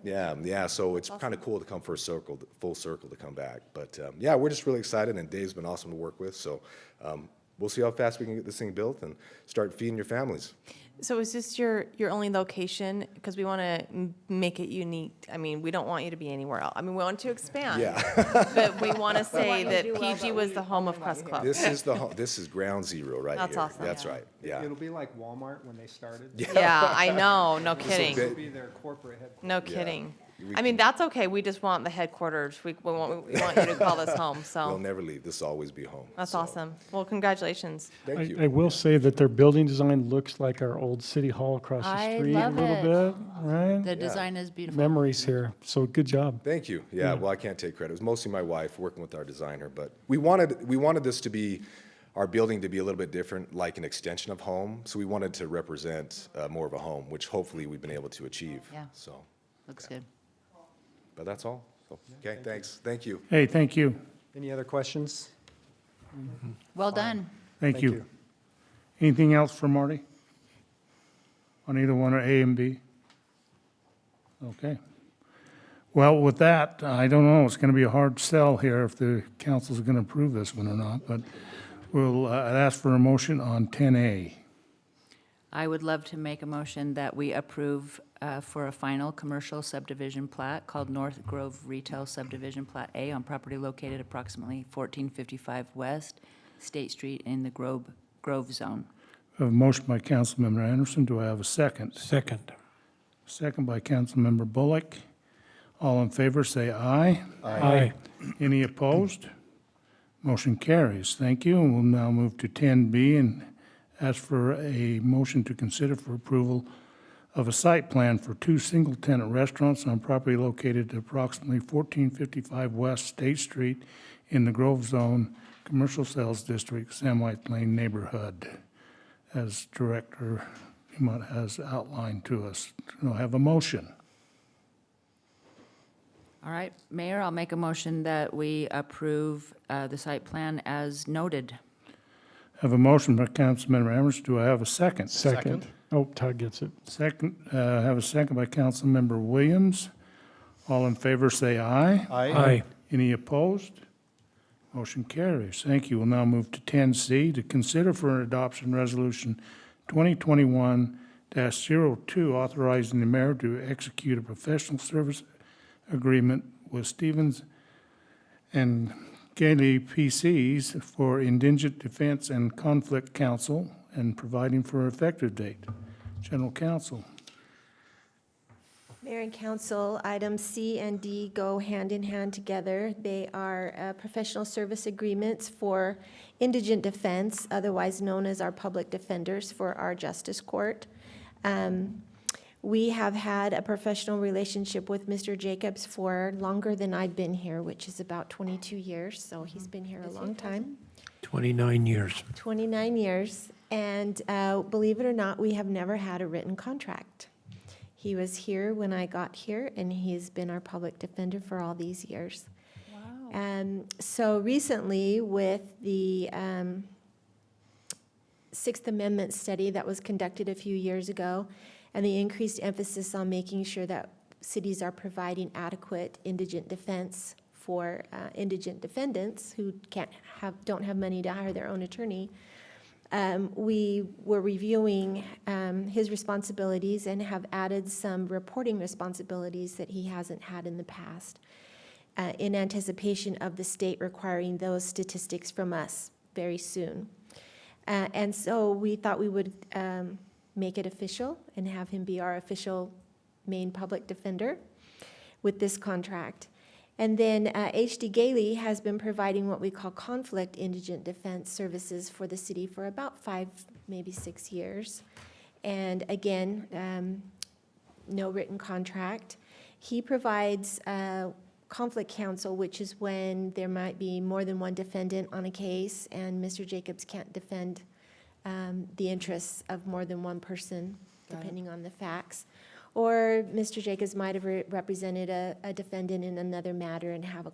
yeah, so it's kind of cool to come full circle to come back. But yeah, we're just really excited, and Dave's been awesome to work with. So we'll see how fast we can get this thing built and start feeding your families. So is this your only location? Because we want to make it unique. I mean, we don't want you to be anywhere else. I mean, we want to expand. Yeah. But we want to say you to that do well, PG but was we the home of only Crust want you Club. This is ground zero right That's here. awesome. That's right. Yeah. It'll be like Walmart when they started. Yeah, I know, no kidding. It'll be their corporate headquarters. No kidding. I mean, that's okay. We just want the headquarters. We want you to call this home, We'll so never leave. This will always be home. that's So, awesome. Well, congratulations. Thank you. I will say that their building design looks like our old city hall across the I street a love little it. bit, right? The design is beautiful. Memories here, so good job. Thank you. Yeah, well, I can't take credit. It was mostly my wife working with our designer, but we wanted this to be, our building to be a little bit different, like an extension of home. So we wanted to represent more of a home, which hopefully we've been able to achieve. Yeah. So, Looks good. but that's all. So, okay, thanks. Thank you. Hey, thank you. Any other questions? Well done. Thank you. Anything else for Marty? On either one of A and B? Okay. Well, with that, I don't know, it's going to be a hard sell here if the council's going to approve this one or not, but we'll ask for a motion on 10A. I would love to make a motion that we approve for a final commercial subdivision plat called North Grove Retail Subdivision Plat A on property located approximately 1455 West State Street in the Grove Zone. I have a motion by Councilmember Anderson. Do I have a second? Second. Second by Councilmember Bullock. All in favor, say aye. Aye. Any opposed? Motion carries. Thank you. And we'll now move to 10B and ask for a motion to consider for approval of a site plan for 2 single-tenant restaurants on property located at approximately 1455 West State Street in the Grove Zone Commercial Sales District, Sam White Lane neighborhood, as Director Dumont has outlined to us. Do I have a motion? All right, Mayor, I'll make a motion that we approve the site plan as noted. I have a motion by Councilmember Amherst. Do I have a second? Second. Oh, Todd gets it. Second, have a second by Councilmember Williams. All in favor, say aye. Aye. Any opposed? Motion carries. Thank you. We'll now move to 10C, to consider for adoption Resolution 2021-02, authorizing the mayor to execute a professional service agreement with Stevens and Gailey PCs for Indigent Defense and Conflict Counsel and providing for an effective date. General Counsel. Mayor and Council, items C and D go hand in hand together. They are professional service agreements for indigent defense, otherwise known as our public defenders for our justice court. We have had a professional relationship with Mr. Jacobs for longer than I've been here, which is about 22 years, so he's been here a long time. 29 years. 29 years, and believe it or not, we have never had a written contract. He was here when I got here, and he's been our public defender for all these years. Wow. So recently, with the Sixth Amendment study that was conducted a few years ago, and the increased emphasis on making sure that cities are providing adequate indigent defense for indigent defendants who don't have money to hire their own attorney, we were reviewing his responsibilities and have added some reporting responsibilities that he hasn't had in the past, in anticipation of the state requiring those statistics from us very soon. And so we thought we would make it official and have him be our official main public defender with this contract. And then H.D. Gailey has been providing what we call conflict indigent defense services for the city for about 5, maybe 6 years. And again, no written contract. He provides conflict counsel, which is when there might be more than one defendant on a case and Mr. Jacobs can't defend the interests of more than one person, depending on the facts. Or Mr. Jacobs might have represented a defendant in another matter and have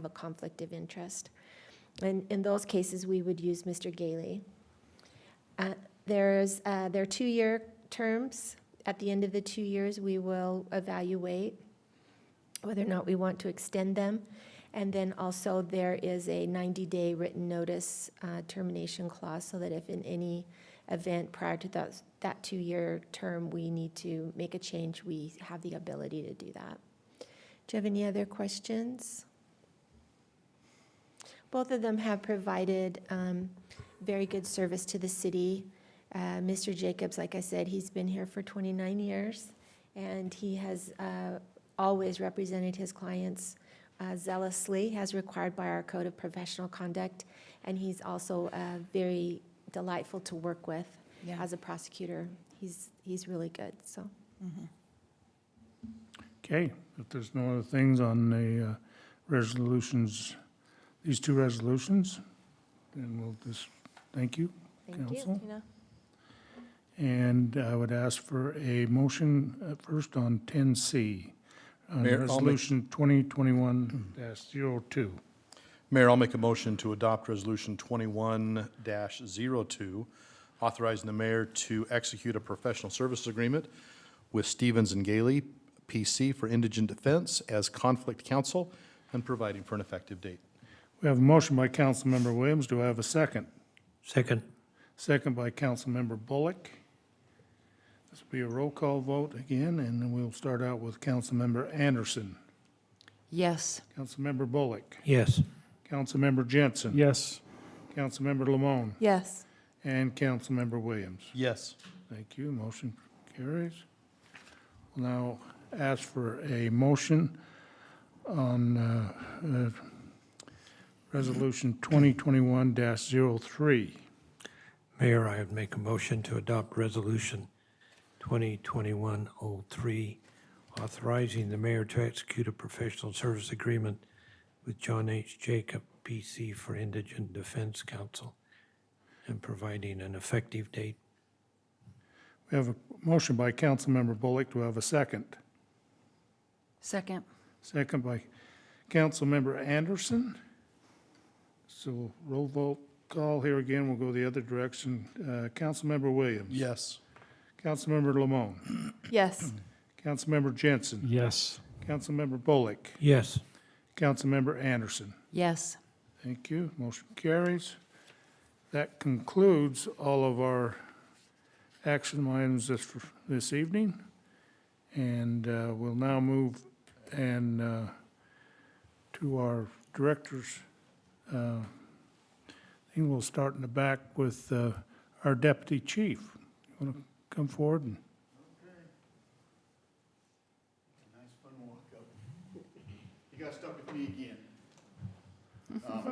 a conflict of interest. And in those cases, we would use Mr. Gailey. There are 2-year terms. At the end of the 2 years, we will evaluate whether or not we want to extend them. And then also there is a 90-day written notice termination clause, so that if in any event prior to that 2-year term we need to make a change, we have the ability to do that. Do you have any other questions? Both of them have provided very good service to the city. Mr. Jacobs, like I said, he's been here for 29 years, and he has always represented his clients zealously, as required by our Code of Professional Conduct, and he's also very delightful to work with as a prosecutor. He's really good, so. Okay, if there's no other things on the resolutions, these 2 resolutions, then we'll just, thank you, Council. Thank you. And I would ask for a motion first on 10C, on Mayor, I'll make- Resolution 2021-02. Mayor, I'll make a motion to adopt Resolution 21-02, authorizing the mayor to execute a professional services agreement with Stevens and Gailey, PC, for indigent defense as conflict counsel and providing for an effective date. We have a motion by Councilmember Williams. Do I have a second? Second. Second by Councilmember Bullock. This will be a roll call vote again, and then we'll start out with Councilmember Anderson. Yes. Councilmember Bullock. Yes. Councilmember Jensen. Yes. Councilmember Lamone. Yes. And Councilmember Williams. Yes. Thank you. Motion carries. We'll now ask for a motion on Resolution 2021-03. Mayor, I would make a motion to adopt Resolution 2021-03, authorizing the mayor to execute a professional service agreement with John H. Jacob, PC, for Indigent Defense Counsel and providing an effective date. We have a motion by Councilmember Bullock. Do I have a second? Second. Second by Councilmember Anderson. So roll vote call here again. We'll go the other direction. Councilmember Williams. Yes. Councilmember Lamone. Yes. Councilmember Jensen. Yes. Councilmember Bullock. Yes. Councilmember Anderson. Yes. Thank you. Motion carries. That concludes all of our action items this evening. And we'll now move to our directors. I think we'll start in the back with our deputy chief. You want to come forward? And Nice fun walk up. You got stuck with me again.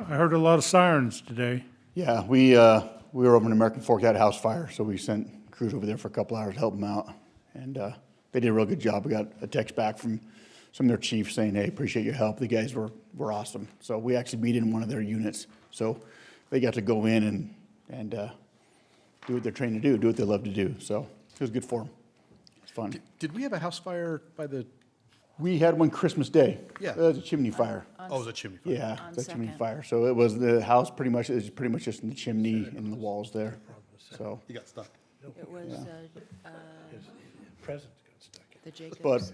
I heard a lot of sirens today. Yeah, we were over in American Fork, had a house fire, so we sent crews over there for a couple hours to help them out. And they did a real good job. We got a text back from some of their chiefs saying, hey, appreciate your help. The guys were awesome. So we actually beat in one of their units. So they got to go in and do what they're trained to do what they love to do. So it was good for them. It's fun. Did we have a house fire by the? We had one Christmas Day. Yeah. It was a chimney fire. Oh, it was a chimney fire. Yeah, On the chimney second. fire. So it was the house pretty much just in the chimney and the walls there. So, You got stuck. It was President got stuck. the Jacobs. but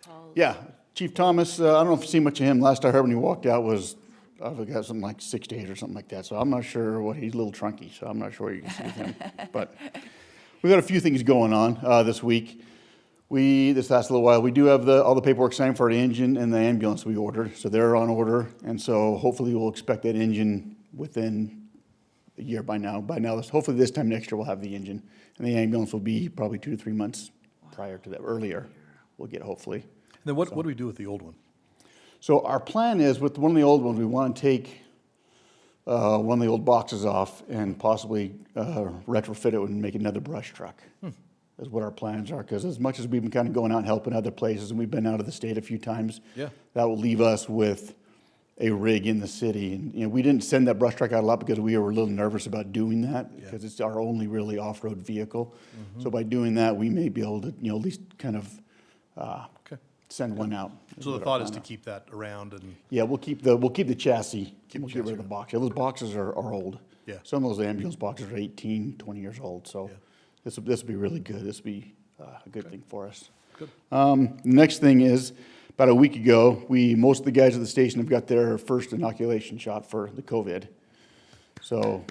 Paul's. yeah, Chief Thomas, I don't know if you've seen much of him. Last I heard when he walked out was, I think got something like 6 days or something like that. So I'm not sure he's a little trunky, so I'm not sure what you can see with him. But we've got a few things going on this week. This last little while, we do have all the paperwork signed for the engine and the ambulance we ordered. So they're on order. And so hopefully we'll expect that engine within a year by now. Hopefully this time next year we'll have the engine. And the ambulance will be probably 2 to 3 months prior to that, earlier. We'll get hopefully. And then what do we do with the old one? So our plan is with one of the old ones, we want to take one of the old boxes off and possibly retrofit it and make another brush truck. Is what our plans are, because as much as we've been kind of going out and helping other places, and we've been out of the state a few times, Yeah. that will leave us with a rig in the city. And, we didn't send that brush truck out a lot because we were a little nervous about doing that, because it's our only really off-road vehicle. So by doing that, we may be able to, at least kind of send one out. So the thought is to keep that around and. Yeah, we'll keep the chassis. Keep We'll the get rid chassis of the box. Yeah, those boxes are old. Yeah. Some of those ambulance boxes are 18, 20 years old, so this will be really good. This will be a good thing for us. Good. The next thing is, about a week ago, most of the guys at the station have got their first inoculation shot for the COVID. So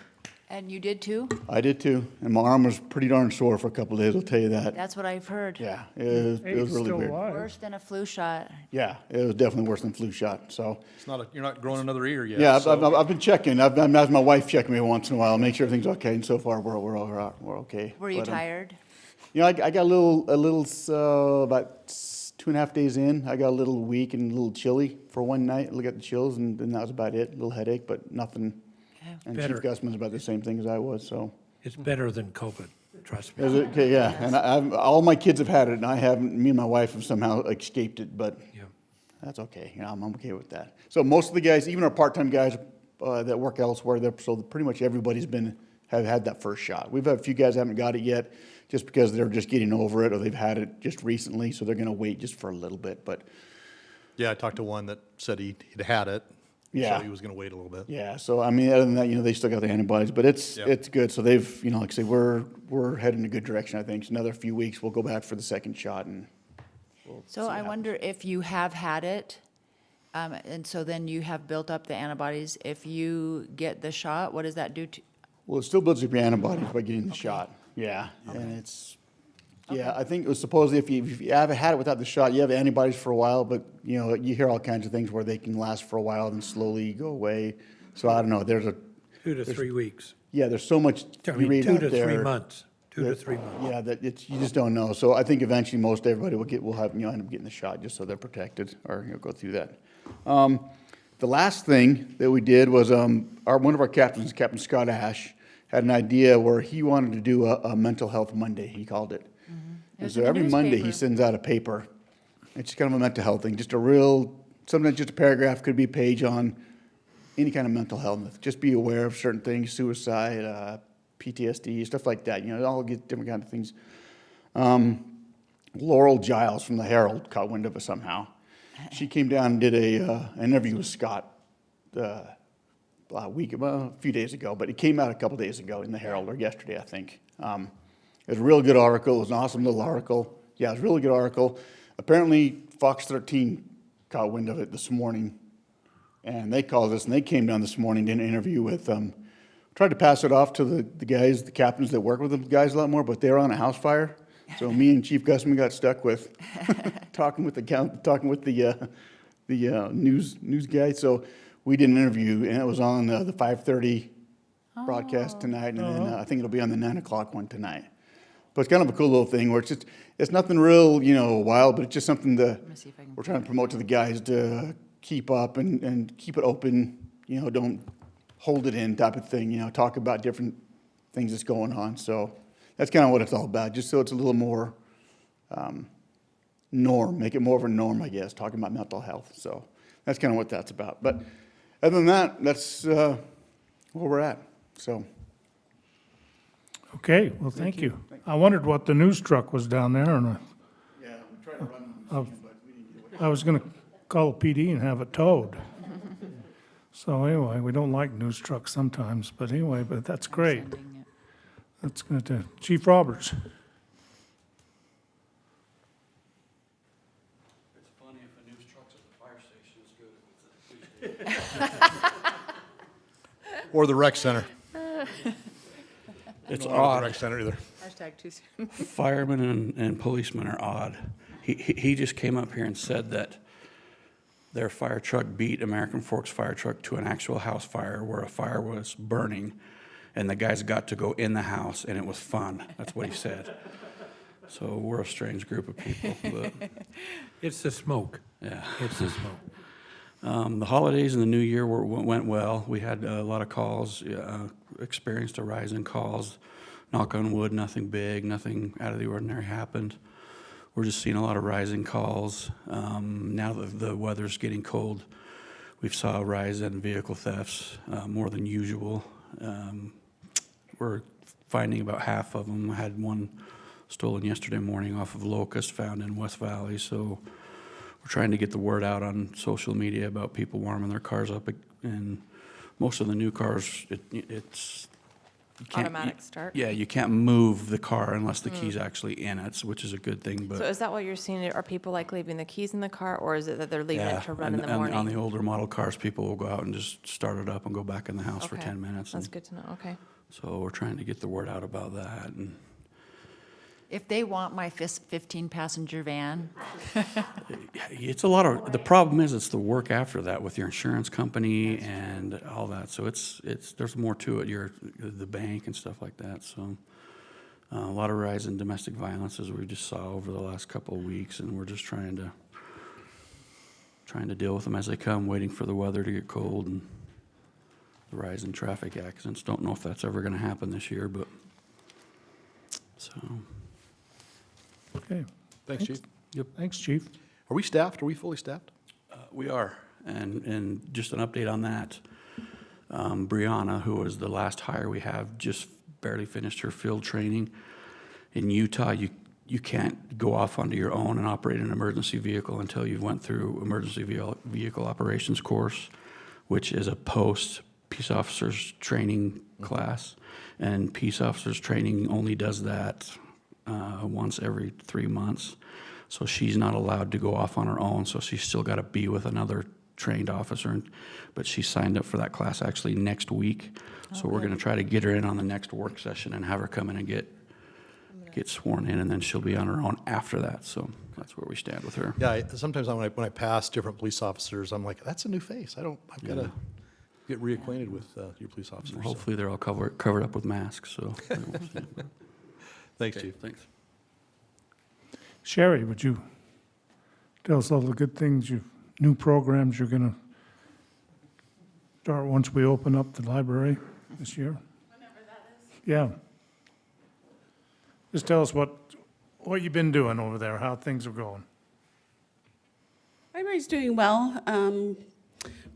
And you did too? I did too, and my arm was pretty darn sore for a couple of days, I'll tell you that. That's what I've heard. Yeah, it was really weird. Worse than a flu shot. Yeah, it was definitely worse than flu shot, so. You're not growing another ear yet. Yeah, so- I've been checking. I've had my wife check me once in a while, make sure everything's okay, and so far we're okay. Were you But, tired? I got a little about 2.5 days in. I got a little weak and a little chilly for one night. Look at the chills, and then that was about it. A little headache, but nothing. And Better. Chief Gusman's about the same thing as I was, so. It's better than COVID, trust me. Is it? Okay, yeah, and all my kids have had it, and I haven't. Me and my wife have somehow escaped it, but Yeah. that's okay. I'm okay with that. So most of the guys, even our part-time guys that work elsewhere, so pretty much everybody's have had that first shot. We've had a few guys that haven't got it yet, just because they're just getting over it, or they've had it just recently, so they're going to wait just for a little bit. But Yeah, I talked to one that said he'd had it. Yeah. So he was going to wait a little bit. yeah, so I mean, other than that, they still got the antibodies, but it's good. So they've, like I say, we're heading in a good direction. I think so another few weeks we'll go back for the second shot, and So I wonder if you have had it, and so then you have built up the antibodies. If you get the shot, what does that do to? well, it still builds up your antibodies by getting the shot. Yeah, and it's. Yeah, I think it was supposedly if you haven't had it without the shot, you have antibodies for a while, but you hear all kinds of things where they can last for a while and slowly go away. So I don't know. There's 2 to 3 weeks. yeah, there's so much I to mean, read 2 out to 3 there. months. 2 to 3 months. Yeah, you just don't know. So I think eventually most everybody will have end up getting the shot just so they're protected or go through that. The last thing that we did was one of our captains, Captain Scott Ash, had an idea where he wanted to do a mental health Monday. He called it. And so every Monday he sends out a paper. It's kind of a mental health thing, sometimes just a paragraph, could be a page on any kind of mental health. Just be aware of certain things, suicide, PTSD, stuff like that. All get different kind of things. Laurel Giles from the Herald caught wind of it somehow. She came down and did an interview with Scott a few days ago, but it came out a couple days ago in the Herald, or yesterday, I think. It was a real good article. It was an awesome little article. Yeah, it was a really good article. Apparently, Fox 13 caught wind of it this morning, and they called us, and they came down this morning, did an interview with them. Tried to pass it off to the guys, the captains that work with the guys a lot more, but they're on a house fire. So me and Chief Gusman got stuck with talking with the news guy. So we did an interview, and it was on the 5:30 broadcast tonight, and then I think it'll be on the 9 o'clock one tonight. But it's kind of a cool little thing where it's nothing real, wild, but it's just something we're trying to promote to the guys to keep up and keep it open. Don't hold it in type of thing. Talk about different things that's going on. So that's kind of what it's all about. Just so it's a little more norm, make it more of a norm, I guess. Talking about mental health. So that's kind of what that's about. But other than that, that's where we're at. So. Okay, well, thank you. I wondered what the news truck was down there, and Yeah, we tried to run the machine, but we didn't get I was gonna call a PD and have it towed. So anyway, we don't like news trucks sometimes, but anyway, but that's great. That's good to, Chief Roberts. It's funny if a news truck's at the fire station is good. Or the rec center. It's I don't know about odd. the rec center either. Hashtag too soon. Firemen and policemen are odd. He just came up here and said that their fire truck beat American Forks fire truck to an actual house fire where a fire was burning, and the guys got to go in the house, and it was fun. That's what he said. So we're a strange group of people, but It's the smoke. yeah. It's the smoke. The holidays and the new year went well. We had a lot of calls, experienced a rise in calls. Knock on wood, nothing big, nothing out of the ordinary happened. We're just seeing a lot of rising calls. Now that the weather's getting cold, we've saw a rise in vehicle thefts, more than usual. We're finding about half of them. I had one stolen yesterday morning off of Locust, found in West Valley, so we're trying to get the word out on social media about people warming their cars up, and most of the new cars, it's you can't, Automatic start? Yeah, you can't move the car unless the key's actually in it, which is a good thing. But So is that what you're seeing? Are people like leaving the keys in the car, or is it that they're leaving yeah, it to run in the and morning? on the older model cars, people will go out and just start it up and go back in the house for Okay. 10 minutes. That's and good to know, okay. So we're trying to get the word out about that. And If they want my 15-passenger van, it's a lot of, the problem is it's the work after that with your insurance company and all that. So there's more to it, the bank and stuff like that. So a lot of rise in domestic violence as we just saw over the last couple of weeks, and we're just trying to deal with them as they come, waiting for the weather to get cold and the rise in traffic accidents. Don't know if that's ever going to happen this year, but so. Okay. Thanks, Chief. Yep. Thanks, Chief. Are we staffed? Are we fully staffed? We are, and just an update on that. Brianna, who was the last hire we have, just barely finished her field training. In Utah, you can't go off onto your own and operate an emergency vehicle until you've went through emergency vehicle operations course, which is a post peace officers training class. And peace officers training only does that once every 3 months. So she's not allowed to go off on her own, so she's still got to be with another trained officer. But she signed up for that class actually next week. So we're going to try to get her in on the next work session and have her come in and get sworn in, and then she'll be on her own after that. So that's where we stand with her. Yeah, sometimes when I pass different police officers, I'm like, that's a new face. I've got to get reacquainted with your police officers. Hopefully they're all covered up with masks, so. Thanks, Okay, Chief. Thanks. Sherry, would you tell us all the good things, new programs you're gonna start once we open up the library this year? Whenever that is. Yeah. Just tell us what you've been doing over there, how things are going. Library's doing well.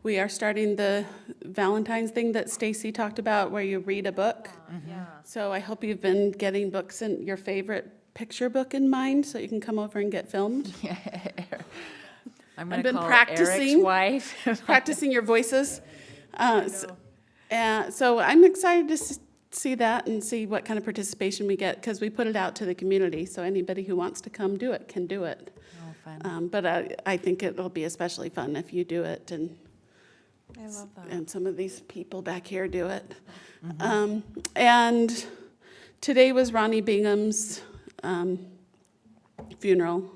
We are starting the Valentine's thing that Stacy talked about, where you read a book. Yeah. So I hope you've been getting books in your favorite picture book in mind, so you can come over and get filmed. I'm I've going to been call practicing, Eric's wife. practicing your voices. So I'm excited see that and see what kind of participation we get, because we put it out to the community, so anybody who wants to come do it can do it. Oh, fun. But I think it'll be especially fun if you do it, and I love that. and some of these people back here do it. And today was Ronnie Bingham's funeral.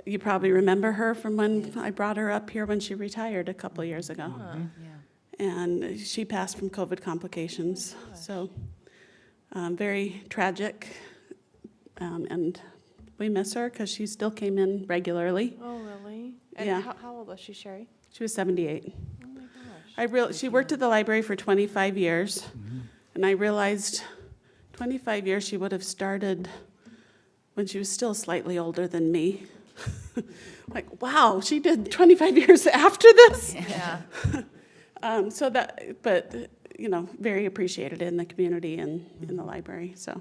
You probably remember her from when I brought her up here when she retired a couple years ago. And she passed from COVID complications. So very tragic. And we miss her because she still came in regularly. Oh, really? And Yeah. how old was she, Sherry? She was 78. Oh my gosh. She worked at the library for 25 years, and I realized 25 years she would have started when she was still slightly older than me. Like, wow, she did 25 years after this? Yeah. So that, but, you know, very appreciated in the community and in the library, so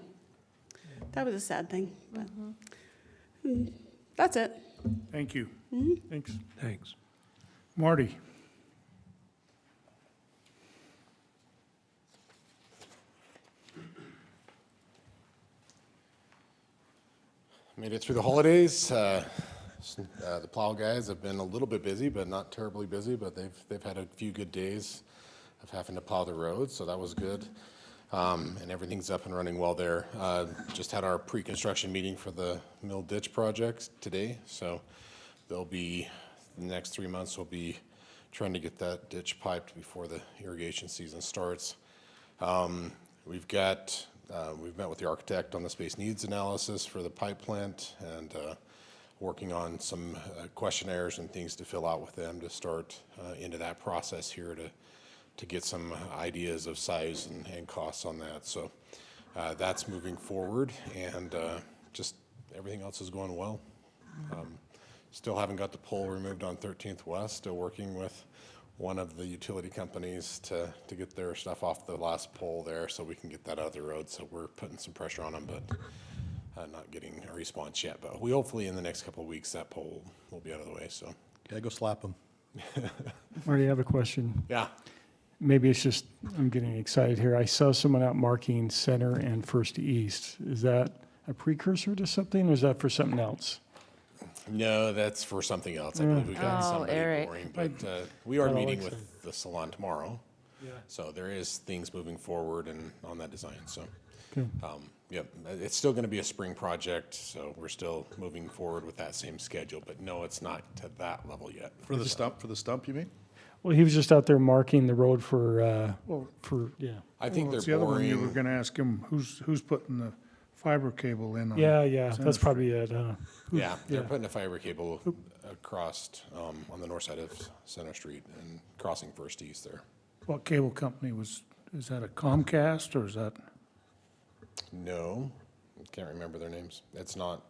that was a sad thing, but that's it. Thank you. Thanks. Thanks. Marty? Made it through the holidays. The plow guys have been a little bit busy, but not terribly busy, but they've had a few good days of having to plow the roads, so that was good. And everything's up and running well there. Just had our pre-construction meeting for the mill ditch project today, so they'll be, the next 3 months, we'll be trying to get that ditch piped before the irrigation season starts. We've met with the architect on the space needs analysis for the pipe plant, and working on some questionnaires and things to fill out with them to start into that process here to get some ideas of size and costs on that. So that's moving forward, and just everything else is going well. Still haven't got the pole removed on 13th West, still working with one of the utility companies to get their stuff off the last pole there so we can get that out of the road. So we're putting some pressure on them, but not getting a response yet. But we hopefully in the next couple of weeks that pole will be out of the way. So Yeah, go slap them. Marty, I have a question. yeah. Maybe it's just, I'm getting excited here. I saw someone out marking Center and First East. Is that a precursor to something, or is that for something else? No, that's for something else. I believe we got Oh, somebody Eric. boring, but we are Oh, meeting excellent. with the salon tomorrow. Yeah. So there is things moving forward and on that design. So, Okay. yep, it's still going to be a spring project. So we're still moving forward with that same schedule. But no, it's not to that level yet. For the stump, you mean? Well, he was just out there marking the road for, yeah. I think Well, it's they're the other one you were boring. gonna ask him, who's putting the fiber cable in on? Yeah, Center that's Street? probably it. Yeah, they're Yeah. putting a fiber cable across on the north side of Center Street and crossing First East there. What cable company is that a Comcast, or is that? No, I can't remember their names. It's not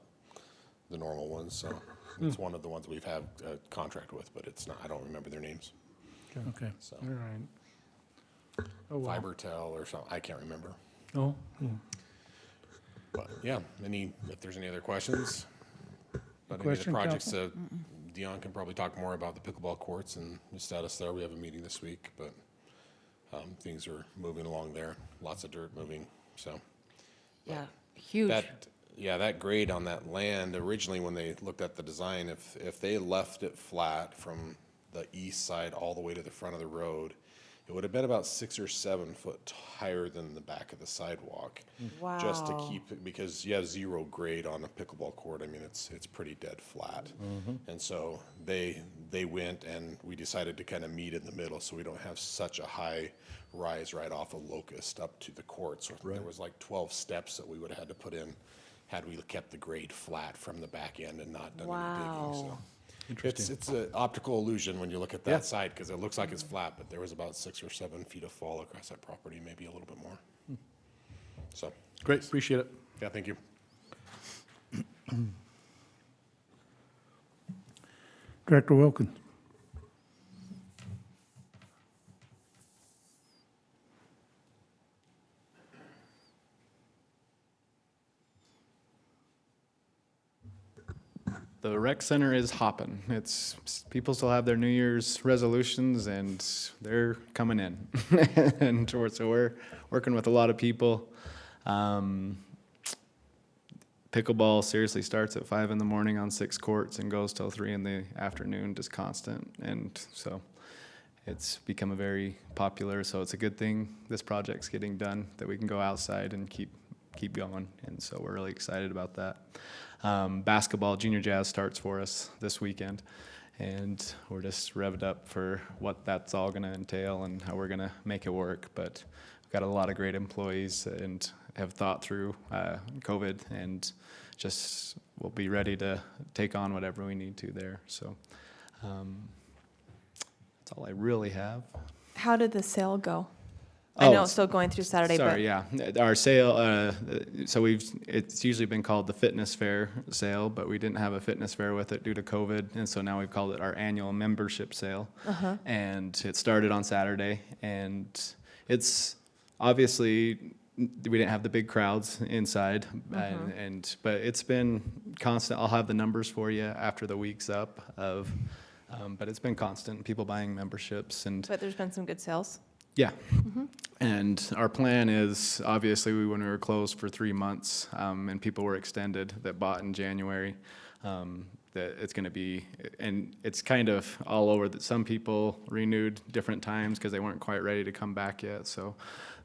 the normal ones, so it's one of the ones we've had a contract with, but it's not, I don't remember their names. Okay. So All right. Oh, wow. FiberTel or something, I can't remember. Oh, yeah. But yeah, if there's any other questions? But any of the Question, projects, Council? Dion can probably talk more about the pickleball courts and the status there. We have a meeting this week, but things are moving along there. Lots of dirt moving, so. Yeah, huge. That grade on that land, originally when they looked at the design, if they left it flat from the east side all the way to the front of the road, it would have been about 6 or 7 foot higher than the back of the sidewalk. Wow. Just to keep it, because you have zero grade on a pickleball court. I mean, it's pretty dead flat. And so they went, and we decided to kind of meet in the middle so we don't have such a high rise right off of Locust up to the court. So there was like 12 steps that we would have had to put in had we kept the grade flat from the back end and not done any digging. So it's an optical illusion when you look at that side, because it looks like it's flat, but there was about 6 or 7 feet of fall across that property, maybe a little bit more. So, Great, appreciate it. yeah, thank you. Director Wilkins? The rec center is hopping. People still have their New Year's resolutions, and they're coming in. And so we're working with a lot of people. Pickleball seriously starts at 5 in the morning on 6 courts and goes till 3 in the afternoon, just constant. And so it's become a very popular, so it's a good thing this project's getting done, that we can go outside and keep going. And so we're really excited about that. Basketball, junior jazz starts for us this weekend, and we're just revved up for what that's all going to entail and how we're going to make it work. But we've got a lot of great employees and have thought through COVID, and just we'll be ready to take on whatever we need to there. So that's all I really have. How did the sale go? I know it's still going through Saturday, but. Sorry, yeah. Our sale, so it's usually been called the fitness fair sale, but we didn't have a fitness fair with it due to COVID, and so now we've called it our annual membership sale. And it started on Saturday, and it's obviously, we didn't have the big crowds inside, but it's been constant. I'll have the numbers for you after the week's up but it's been constant, people buying memberships. But there's been some good sales. Yeah. And our plan is, obviously, when we were closed for 3 months and people were extended that bought in January, that it's going to be, and it's kind of all over, that some people renewed different times because they weren't quite ready to come back yet. So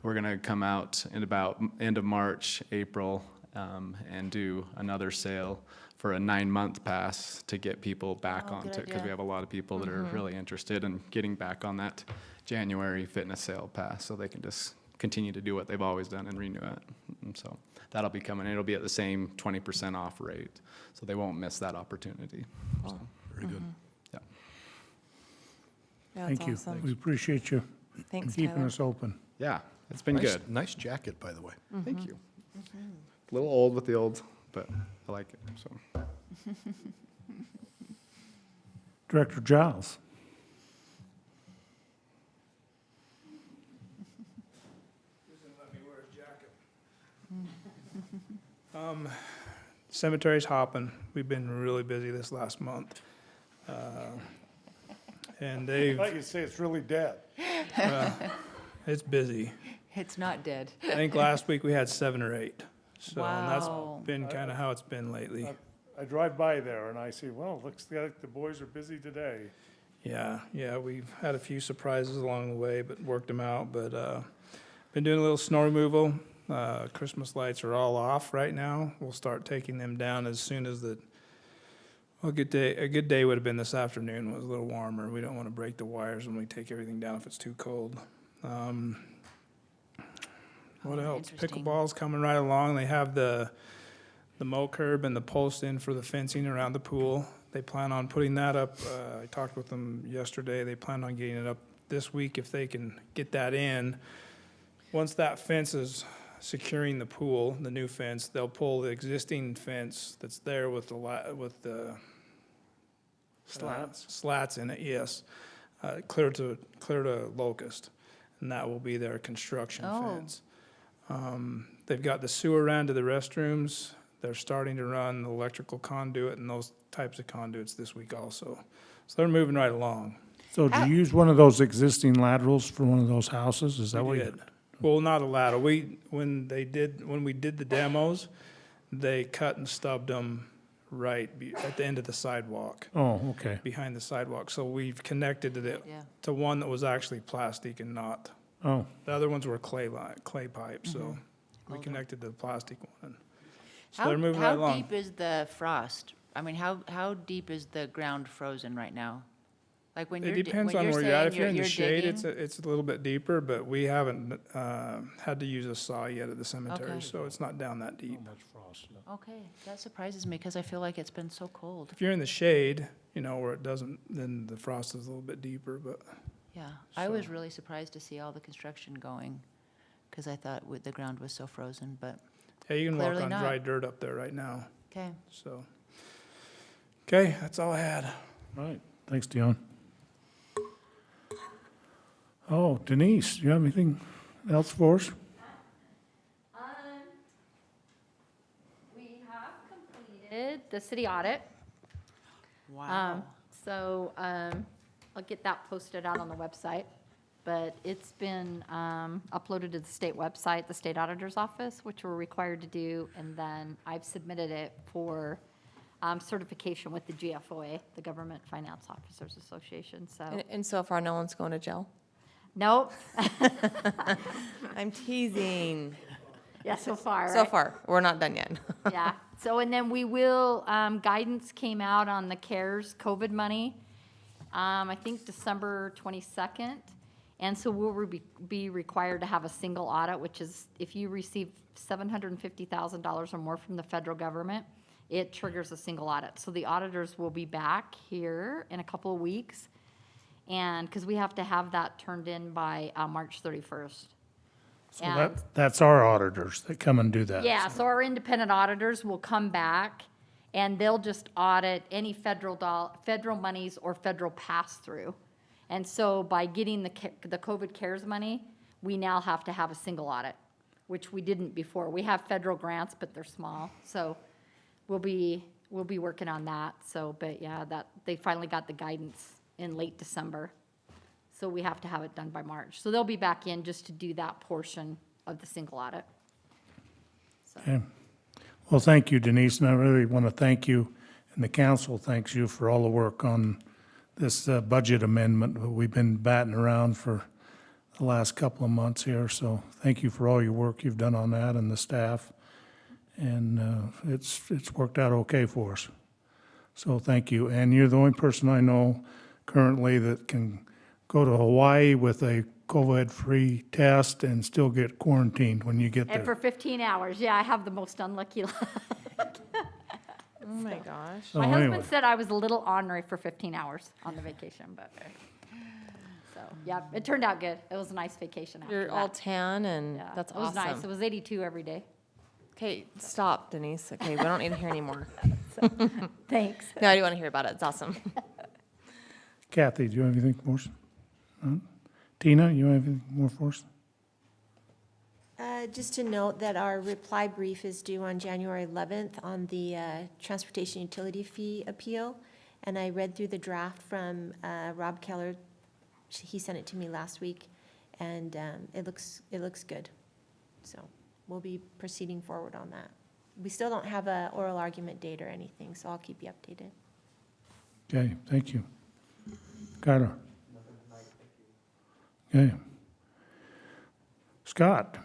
we're going to come out in about end of March, April, and do another sale for a 9-month pass to get people back onto it, because we have a lot of people that are really interested in getting back on that January fitness sale pass, so they can just continue to do what they've always done and renew it. And so that'll be coming. It'll be at the same 20% off rate, so they won't miss that opportunity. So, very good. Yeah, Thank that's you. awesome. We appreciate you Thanks, keeping Tyler. us open. Yeah, it's been good. Nice jacket, by the way. Thank you. A little old with the old, but I like it. So. Director Giles. Cemetery's hopping. We've been really busy this last month. And they've, Like you say, it's really dead. it's busy. It's not dead. I think last week we had 7 or 8. So and Wow. that's been kind of how it's been lately. I drive by there and I see, well, looks like the boys are busy today. Yeah, we've had a few surprises along the way, but worked them out. But been doing a little snow removal. Christmas lights are all off right now. We'll start taking them down as soon as a good day would have been this afternoon. It was a little warmer. We don't want to break the wires when we take everything down if it's too cold. What else? Interesting. Pickleball's coming right along. They have the mow curb and the post in for the fencing around the pool. They plan on putting that up. I talked with them yesterday. They plan on getting it up this week if they can get that in. Once that fence is securing the pool, the new fence, they'll pull the existing fence that's there with the slats in it. Yes, clear to Locust, and that will be their construction fence. They've got the sewer ran to the restrooms. They're starting to run the electrical conduit and those types of conduits this week also. So they're moving right along. So do you use one of those existing laterals for one of those houses? Is that what you did? Well, not a ladder. When we did the demos, they cut and stubbed them right at the end of the sidewalk. Oh, okay. Behind the sidewalk. So we've connected to one that was actually plastic and not. Oh. The other ones were clay pipes, so we connected to the plastic one. So they're moving right along. How deep is the frost? I mean, how deep is the ground frozen right now? Like when It you're depends when on you're where you're at. saying If you're in the shade, digging? it's a little bit deeper, but we haven't had to use a saw yet at the cemetery, Okay. so it's not down that deep. Okay, that surprises me because I feel like it's been so cold. If you're in the shade, where it doesn't, then the frost is a little bit deeper, but. Yeah, I was really surprised to see all the construction going because I thought the ground was so frozen, but Yeah, you can walk clearly on not. dry dirt up there right now, Okay. so. Okay, that's all I had. All right, thanks, Dion. Oh, Denise, do you have anything else for us? We have completed the city audit. Wow. So I'll get that posted out on the website. But it's been uploaded to the state website, the state auditor's office, which we're required to do. And then I've submitted it for certification with the GFOA, the Government Finance Officers Association, so. And so far, no one's going to jail? Nope. I'm teasing. Yeah, so far, So right? far, we're not done yet. Yeah, so, and then we will, guidance came out on the CARES COVID money, I think December 22nd. And so we'll be required to have a single audit, which is if you receive $750,000 or more from the federal government, it triggers a single audit. So the auditors will be back here in a couple of weeks. And, because we have to have that turned in by March 31st. So And- that's our auditors that come and do that. Yeah, so our independent auditors will come back and they'll just audit any federal monies or federal pass-through. And so by getting the COVID CARES money, we now have to have a single audit, which we didn't before. We have federal grants, but they're small. So we'll be working on that. So, but yeah, that they finally got the guidance in late December. So we have to have it done by March. So they'll be back in just to do that portion of the single audit. Okay. Well, thank you, Denise, and I really want to thank you, and the council thanks you for all the work on this budget amendment that we've been batting around for the last couple of months here. So thank you for all your work you've done on that and the staff. And it's worked out okay for us. So thank you. And you're the only person I know currently that can go to Hawaii with a COVID-free test and still get quarantined when you get And for there. 15 hours, yeah, I have the most unlucky luck. Oh my gosh. So My husband anyway. said I was a little ornery for 15 hours on the vacation, but, so, yeah, it turned out good. It was a nice vacation after You're all that. tan and Yeah, that's it was nice. It awesome. was 82 every day. Okay, stop, Denise. Okay, we don't need to hear anymore. Thanks. No, I do want to hear about it. It's awesome. Kathy, do you have anything for us? No? Tina, you have anything more for us? Just to note that our reply brief is due on January 11th on the transportation utility fee appeal. And I read through the draft from Rob Keller. He sent it to me last week, and it looks good. So we'll be proceeding forward on that. We still don't have a oral argument date or anything, so I'll keep you updated. Okay, thank you. Carter? Okay. Scott,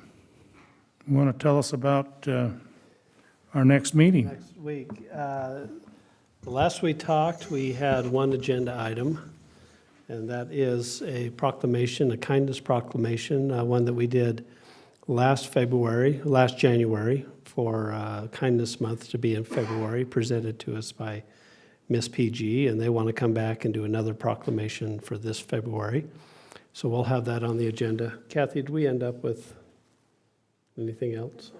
you want to tell us about our next meeting? Next week. The last we talked, we had one agenda item, and that is a proclamation, a kindness proclamation, one that we did last January for Kindness Month to be in February, presented to us by Miss PG, and they want to come back and do another proclamation for this February. So we'll have that on the agenda. Kathy, did we end up with anything else?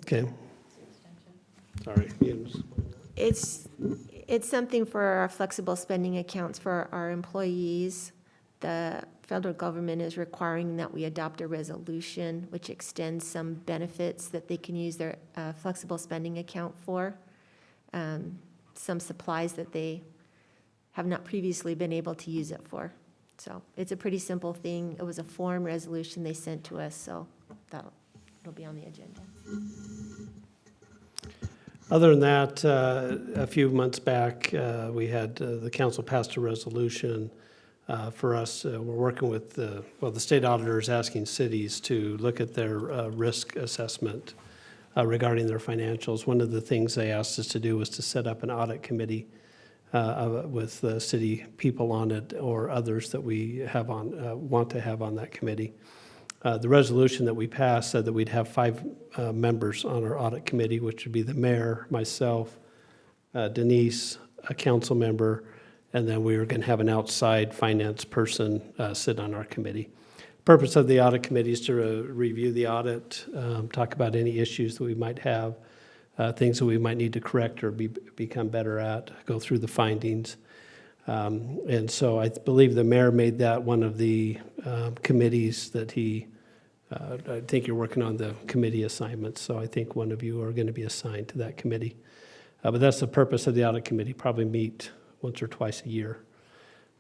Okay. Sorry. It's something for our flexible spending accounts for our employees. The federal government is requiring that we adopt a resolution which extends some benefits that they can use their flexible spending account for. Some supplies that they have not previously been able to use it for. So it's a pretty simple thing. It was a form resolution they sent to us, so it'll be on the agenda. Other than that, a few months back, we had, the council passed a resolution for us. We're working with, the state auditor is asking cities to look at their risk assessment regarding their financials. One of the things they asked us to do was to set up an audit committee with the city people on it or others that we have on, want to have on that committee. The resolution that we passed said that we'd have 5 members on our audit committee, which would be the mayor, myself, Denise, a council member, and then we were going to have an outside finance person sit on our committee. Purpose of the audit committee is to review the audit, talk about any issues that we might have, things that we might need to correct or become better at, go through the findings. And so I believe the mayor made that one of the committees that he, I think you're working on the committee assignments, so I think one of you are going to be assigned to that committee. But that's the purpose of the audit committee, probably meet once or twice a year,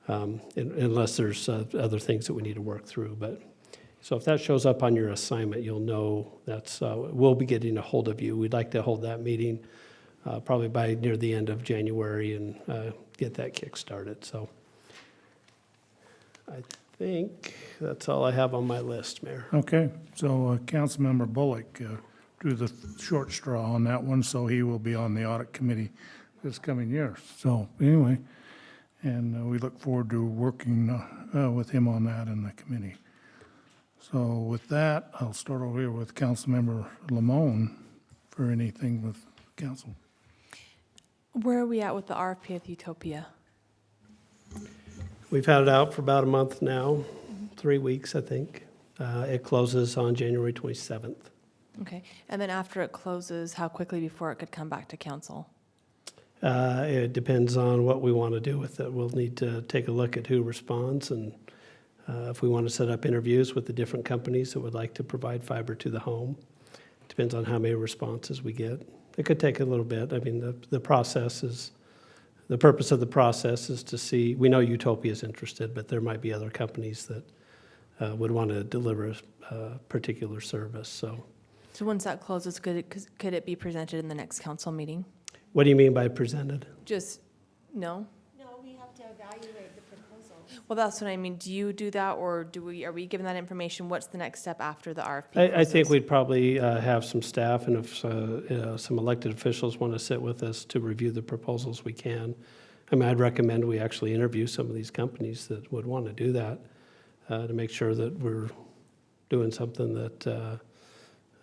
unless there's other things that we need to work through. But so if that shows up on your assignment, you'll know that's, we'll be getting a hold of you. We'd like to hold that meeting probably by near the end of January and get that kick started. So I think that's all I have on my list, Mayor. Okay, so Councilmember Bullock drew the short straw on that one, so he will be on the audit committee this coming year. So anyway, and we look forward to working with him on that in the committee. So with that, I'll start over here with Councilmember Lamone for anything with council. Where are we at with the RFP with Utopia? We've had it out for about a month now, 3 weeks, I think. It closes on January 27th. Okay, and then after it closes, how quickly before it could come back to council? It depends on what we want to do with it. We'll need to take a look at who responds, and if we want to set up interviews with the different companies that would like to provide fiber to the home. Depends on how many responses we get. It could take a little bit. I mean, the process is, the purpose of the process is to see, we know Utopia is interested, but there might be other companies that would want to deliver a particular service, so. So once that closes, could it be presented in the next council meeting? What do you mean by presented? Just, no? No, we have to evaluate the proposal. Well, that's what I mean. Do you do that, or are we given that information? What's the next step after the RFP I think closes? we'd probably have some staff, and if some elected officials want to sit with us to review the proposals, we can. I mean, I'd recommend we actually interview some of these companies that would want to do that to make sure that we're doing something that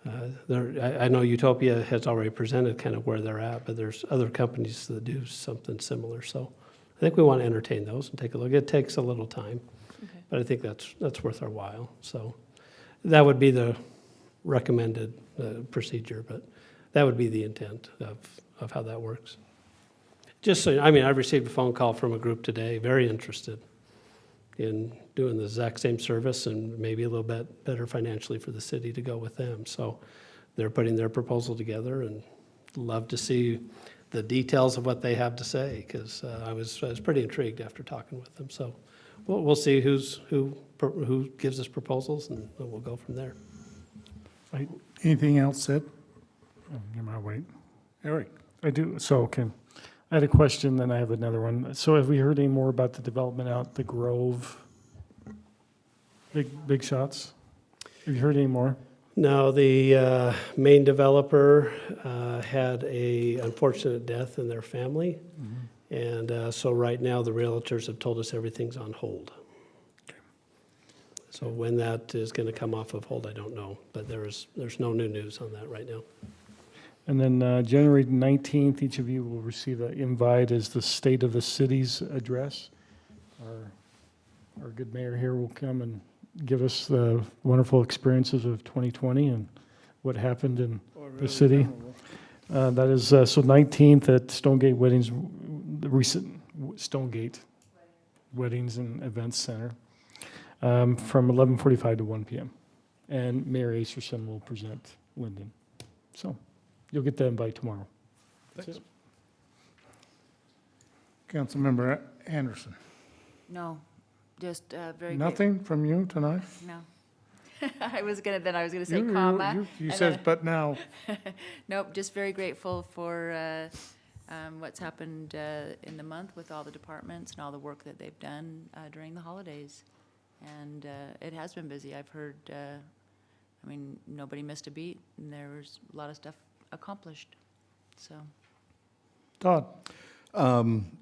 I know Utopia has already presented kind of where they're at, but there's other companies that do something similar. So I think we want to entertain those and take a look. It takes a little time, but I think that's worth our while. So that would be the recommended procedure, but that would be the intent of how that works. Just so, I mean, I received a phone call from a group today, very interested in doing the exact same service and maybe a little bit better financially for the city to go with them. So they're putting their proposal together, and love to see the details of what they have to say, because I was pretty intrigued after talking with them. So we'll see who gives us proposals, and we'll go from there. Anything else said? You might wait. Eric? I do, so, okay. I had a question, then I have another one. So have we heard any more about the development out the Grove? Big shots? Have you heard any more? No, the main developer had a unfortunate death in their family. And so right now, the realtors have told us everything's on hold. So when that is going to come off of hold, I don't know. But there's no new news on that right now. And then January 19th, each of you will receive an invite as the State of the City's address. Our good mayor here will come and give us the wonderful experiences of 2020 and what happened in the city. That is, so 19th at Stonegate Weddings, the recent Stonegate Weddings and Events Center, from 11:45 to 1 p.m. And Mayor Acerson will present Linden. So you'll get the invite tomorrow. Thanks. Councilmember Anderson? No, just very. Nothing from you tonight? No. I was gonna say comma. You and said, then- but now. Nope, just very grateful for what's happened in the month with all the departments and all the work that they've done during the holidays. And it has been busy. I've heard, I mean, nobody missed a beat, and there was a lot of stuff accomplished, so. Todd?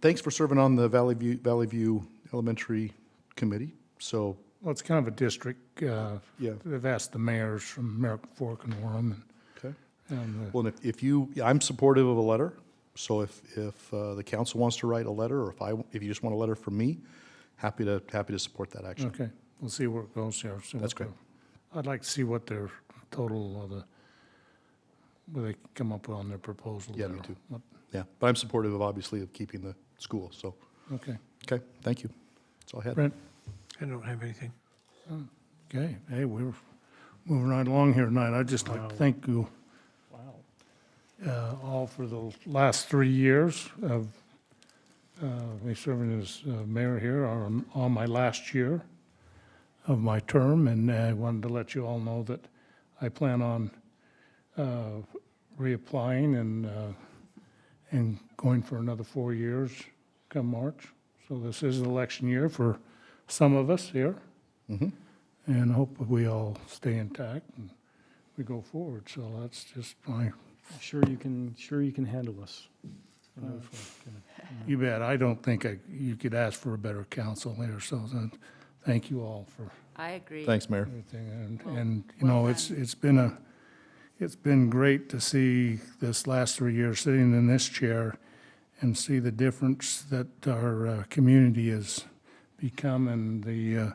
Thanks for serving on the Valley View Elementary Committee. So, Well, it's kind of a district. Yeah. They've asked the mayors from American Fork and Orem. Okay. And well, if I'm supportive of a letter. So if the council wants to write a letter, or if you just want a letter from me, happy to support that action. Okay, we'll see where it goes here. That's great. I'd like to see what their total of what they come up with on their proposal. Yeah, there. me too. What- Yeah, but I'm supportive of, obviously, of keeping the school, so. Okay. Okay, thank you. That's all I had. Brent? I don't have anything. Okay, hey, we're moving right along here tonight. I'd just like to thank you all for the last 3 years of me serving as mayor here, on my last year of my term, and I wanted to let you all know that I plan on reapplying and going for another 4 years come March. So this is an election year for some of us here. And I hope we all stay intact and we go forward. So that's just my. Sure you can handle us. You bet. I don't think you could ask for a better council here. So thank you all for. I agree. Thanks, Mayor. Everything. And you know, it's been great to see this last 3 years sitting in this chair and see the difference that our community has become and the